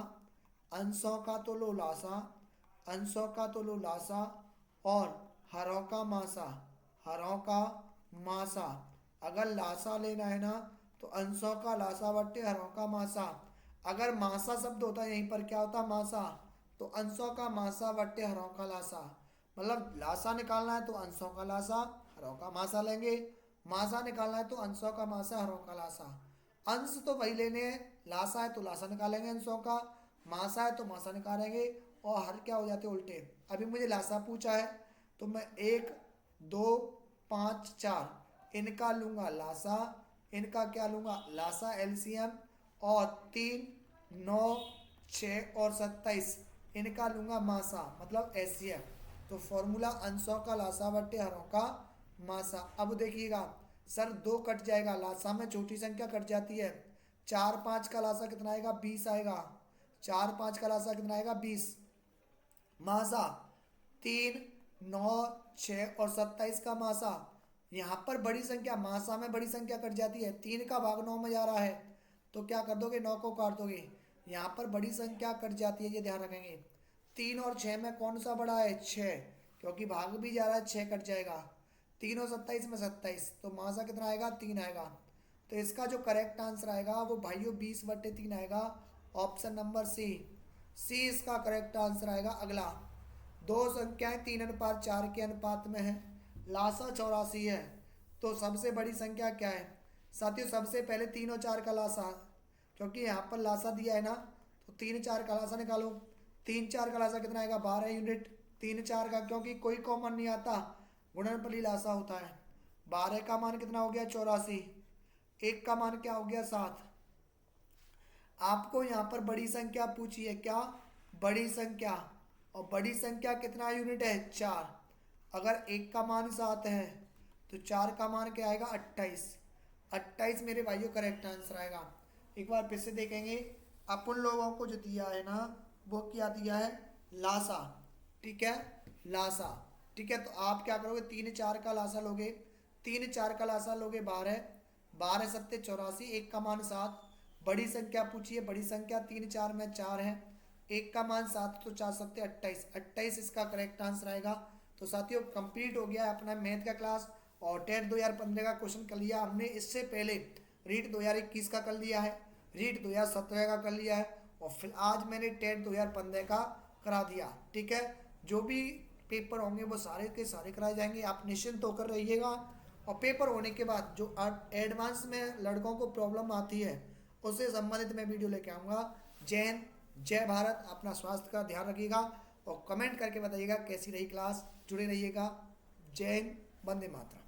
अंशों का तो लो लासा, अंशों का तो लो लासा, और हरों का मासा, हरों का मासा। अगर लासा लेना है ना, तो अंशों का लासा बट्टे हरों का मासा। अगर मासा शब्द होता है यहीं पर, क्या होता है, मासा, तो अंशों का मासा बट्टे हरों का लासा। मतलब लासा निकालना है तो अंशों का लासा हरों का मासा लेंगे, मासा निकालना है तो अंशों का मासा हरों का लासा। अंश तो वही लेने हैं, लासा है तो लासा निकालेंगे अंशों का, मासा है तो मासा निकालेंगे, और हर क्या हो जाते उल्टे। अभी मुझे लासा पूछा है, तो मैं 1 2 5 4 इनका लूँगा लासा, इनका क्या लूँगा, लासा एलसीएम, और 3 9 6 और 27 इनका लूँगा मासा, मतलब एचसीएफ। तो फॉर्मूला अंशों का लासा बट्टे हरों का मासा। अब देखिएगा सर, 2 कट जाएगा, लासा में छोटी संख्या कट जाती है। 4 5 का लासा कितना आएगा, 20 आएगा। 4 5 का लासा कितना आएगा, 20। मासा 3 9 6 और 27 का मासा। यहाँ पर बड़ी संख्या, मासा में बड़ी संख्या कट जाती है, 3 का भाग 9 में जा रहा है, तो क्या कर दोगे, 9 को काट दोगे। यहाँ पर बड़ी संख्या कट जाती है, ये ध्यान रखेंगे। 3 और 6 में कौन सा बड़ा है, 6, क्योंकि भाग भी जा रहा है, 6 कट जाएगा। 3 और 27 में 27, तो मासा कितना आएगा, 3 आएगा। तो इसका जो करेक्ट आंसर आएगा वो भाइयों 20/3 आएगा, ऑप्शन नंबर सी। सी इसका करेक्ट आंसर आएगा। अगला, 2 संख्याएं 3:4 के अनुपात में है, लासा 84 है, तो सबसे बड़ी संख्या क्या है साथियों। सबसे पहले 3 और 4 का लासा, क्योंकि यहाँ पर लासा दिया है ना, तो 3 4 का लासा निकालो। 3 4 का लासा कितना आएगा, 12 यूनिट। 3 4 का, क्योंकि कोई कॉमन नहीं आता, गुणनफली लासा होता है। 12 का मान कितना हो गया, 84। 1 का मान क्या हो गया, 7। आपको यहाँ पर बड़ी संख्या पूछी है, क्या, बड़ी संख्या, और बड़ी संख्या कितना यूनिट है, 4। अगर 1 का मान 7 है, तो 4 का मान क्या आएगा, 28। 28 मेरे भाइयों करेक्ट आंसर आएगा। एक बार फिर से देखेंगे, अपन लोगों को जो दिया है ना, वो क्या दिया है, लासा, ठीक है, लासा, ठीक है। तो आप क्या करोगे, 3 4 का लासा लोगे, 3 4 का लासा लोगे 12, 12 7 84, 1 का मान 7। बड़ी संख्या पूछिए, बड़ी संख्या 3 4 में 4 है, 1 का मान 7, तो 4 7 28, 28 इसका करेक्ट आंसर आएगा। तो साथियों कंप्लीट हो गया है अपना मैथ का क्लास, और टेट 2015 का क्वेश्चन कर लिया हमने। इससे पहले रीट 2021 का कर लिया है, रीट 2017 का कर लिया है, और फिर आज मैंने टेट 2015 का करा दिया, ठीक है। जो भी पेपर होंगे वो सारे के सारे कराए जाएंगे, आप निश्चिंत होकर रहिएगा। और पेपर होने के बाद जो एडवांस में लड़कों को प्रॉब्लम आती है, उससे संबंधित मैं वीडियो लेके आऊँगा। जय हिंद, जय भारत। अपना स्वास्थ्य का ध्यान रखिएगा, और कमेंट करके बताइएगा कैसी रही क्लास। जुड़े रहिएगा। जय हिंद, वंदे मातरम।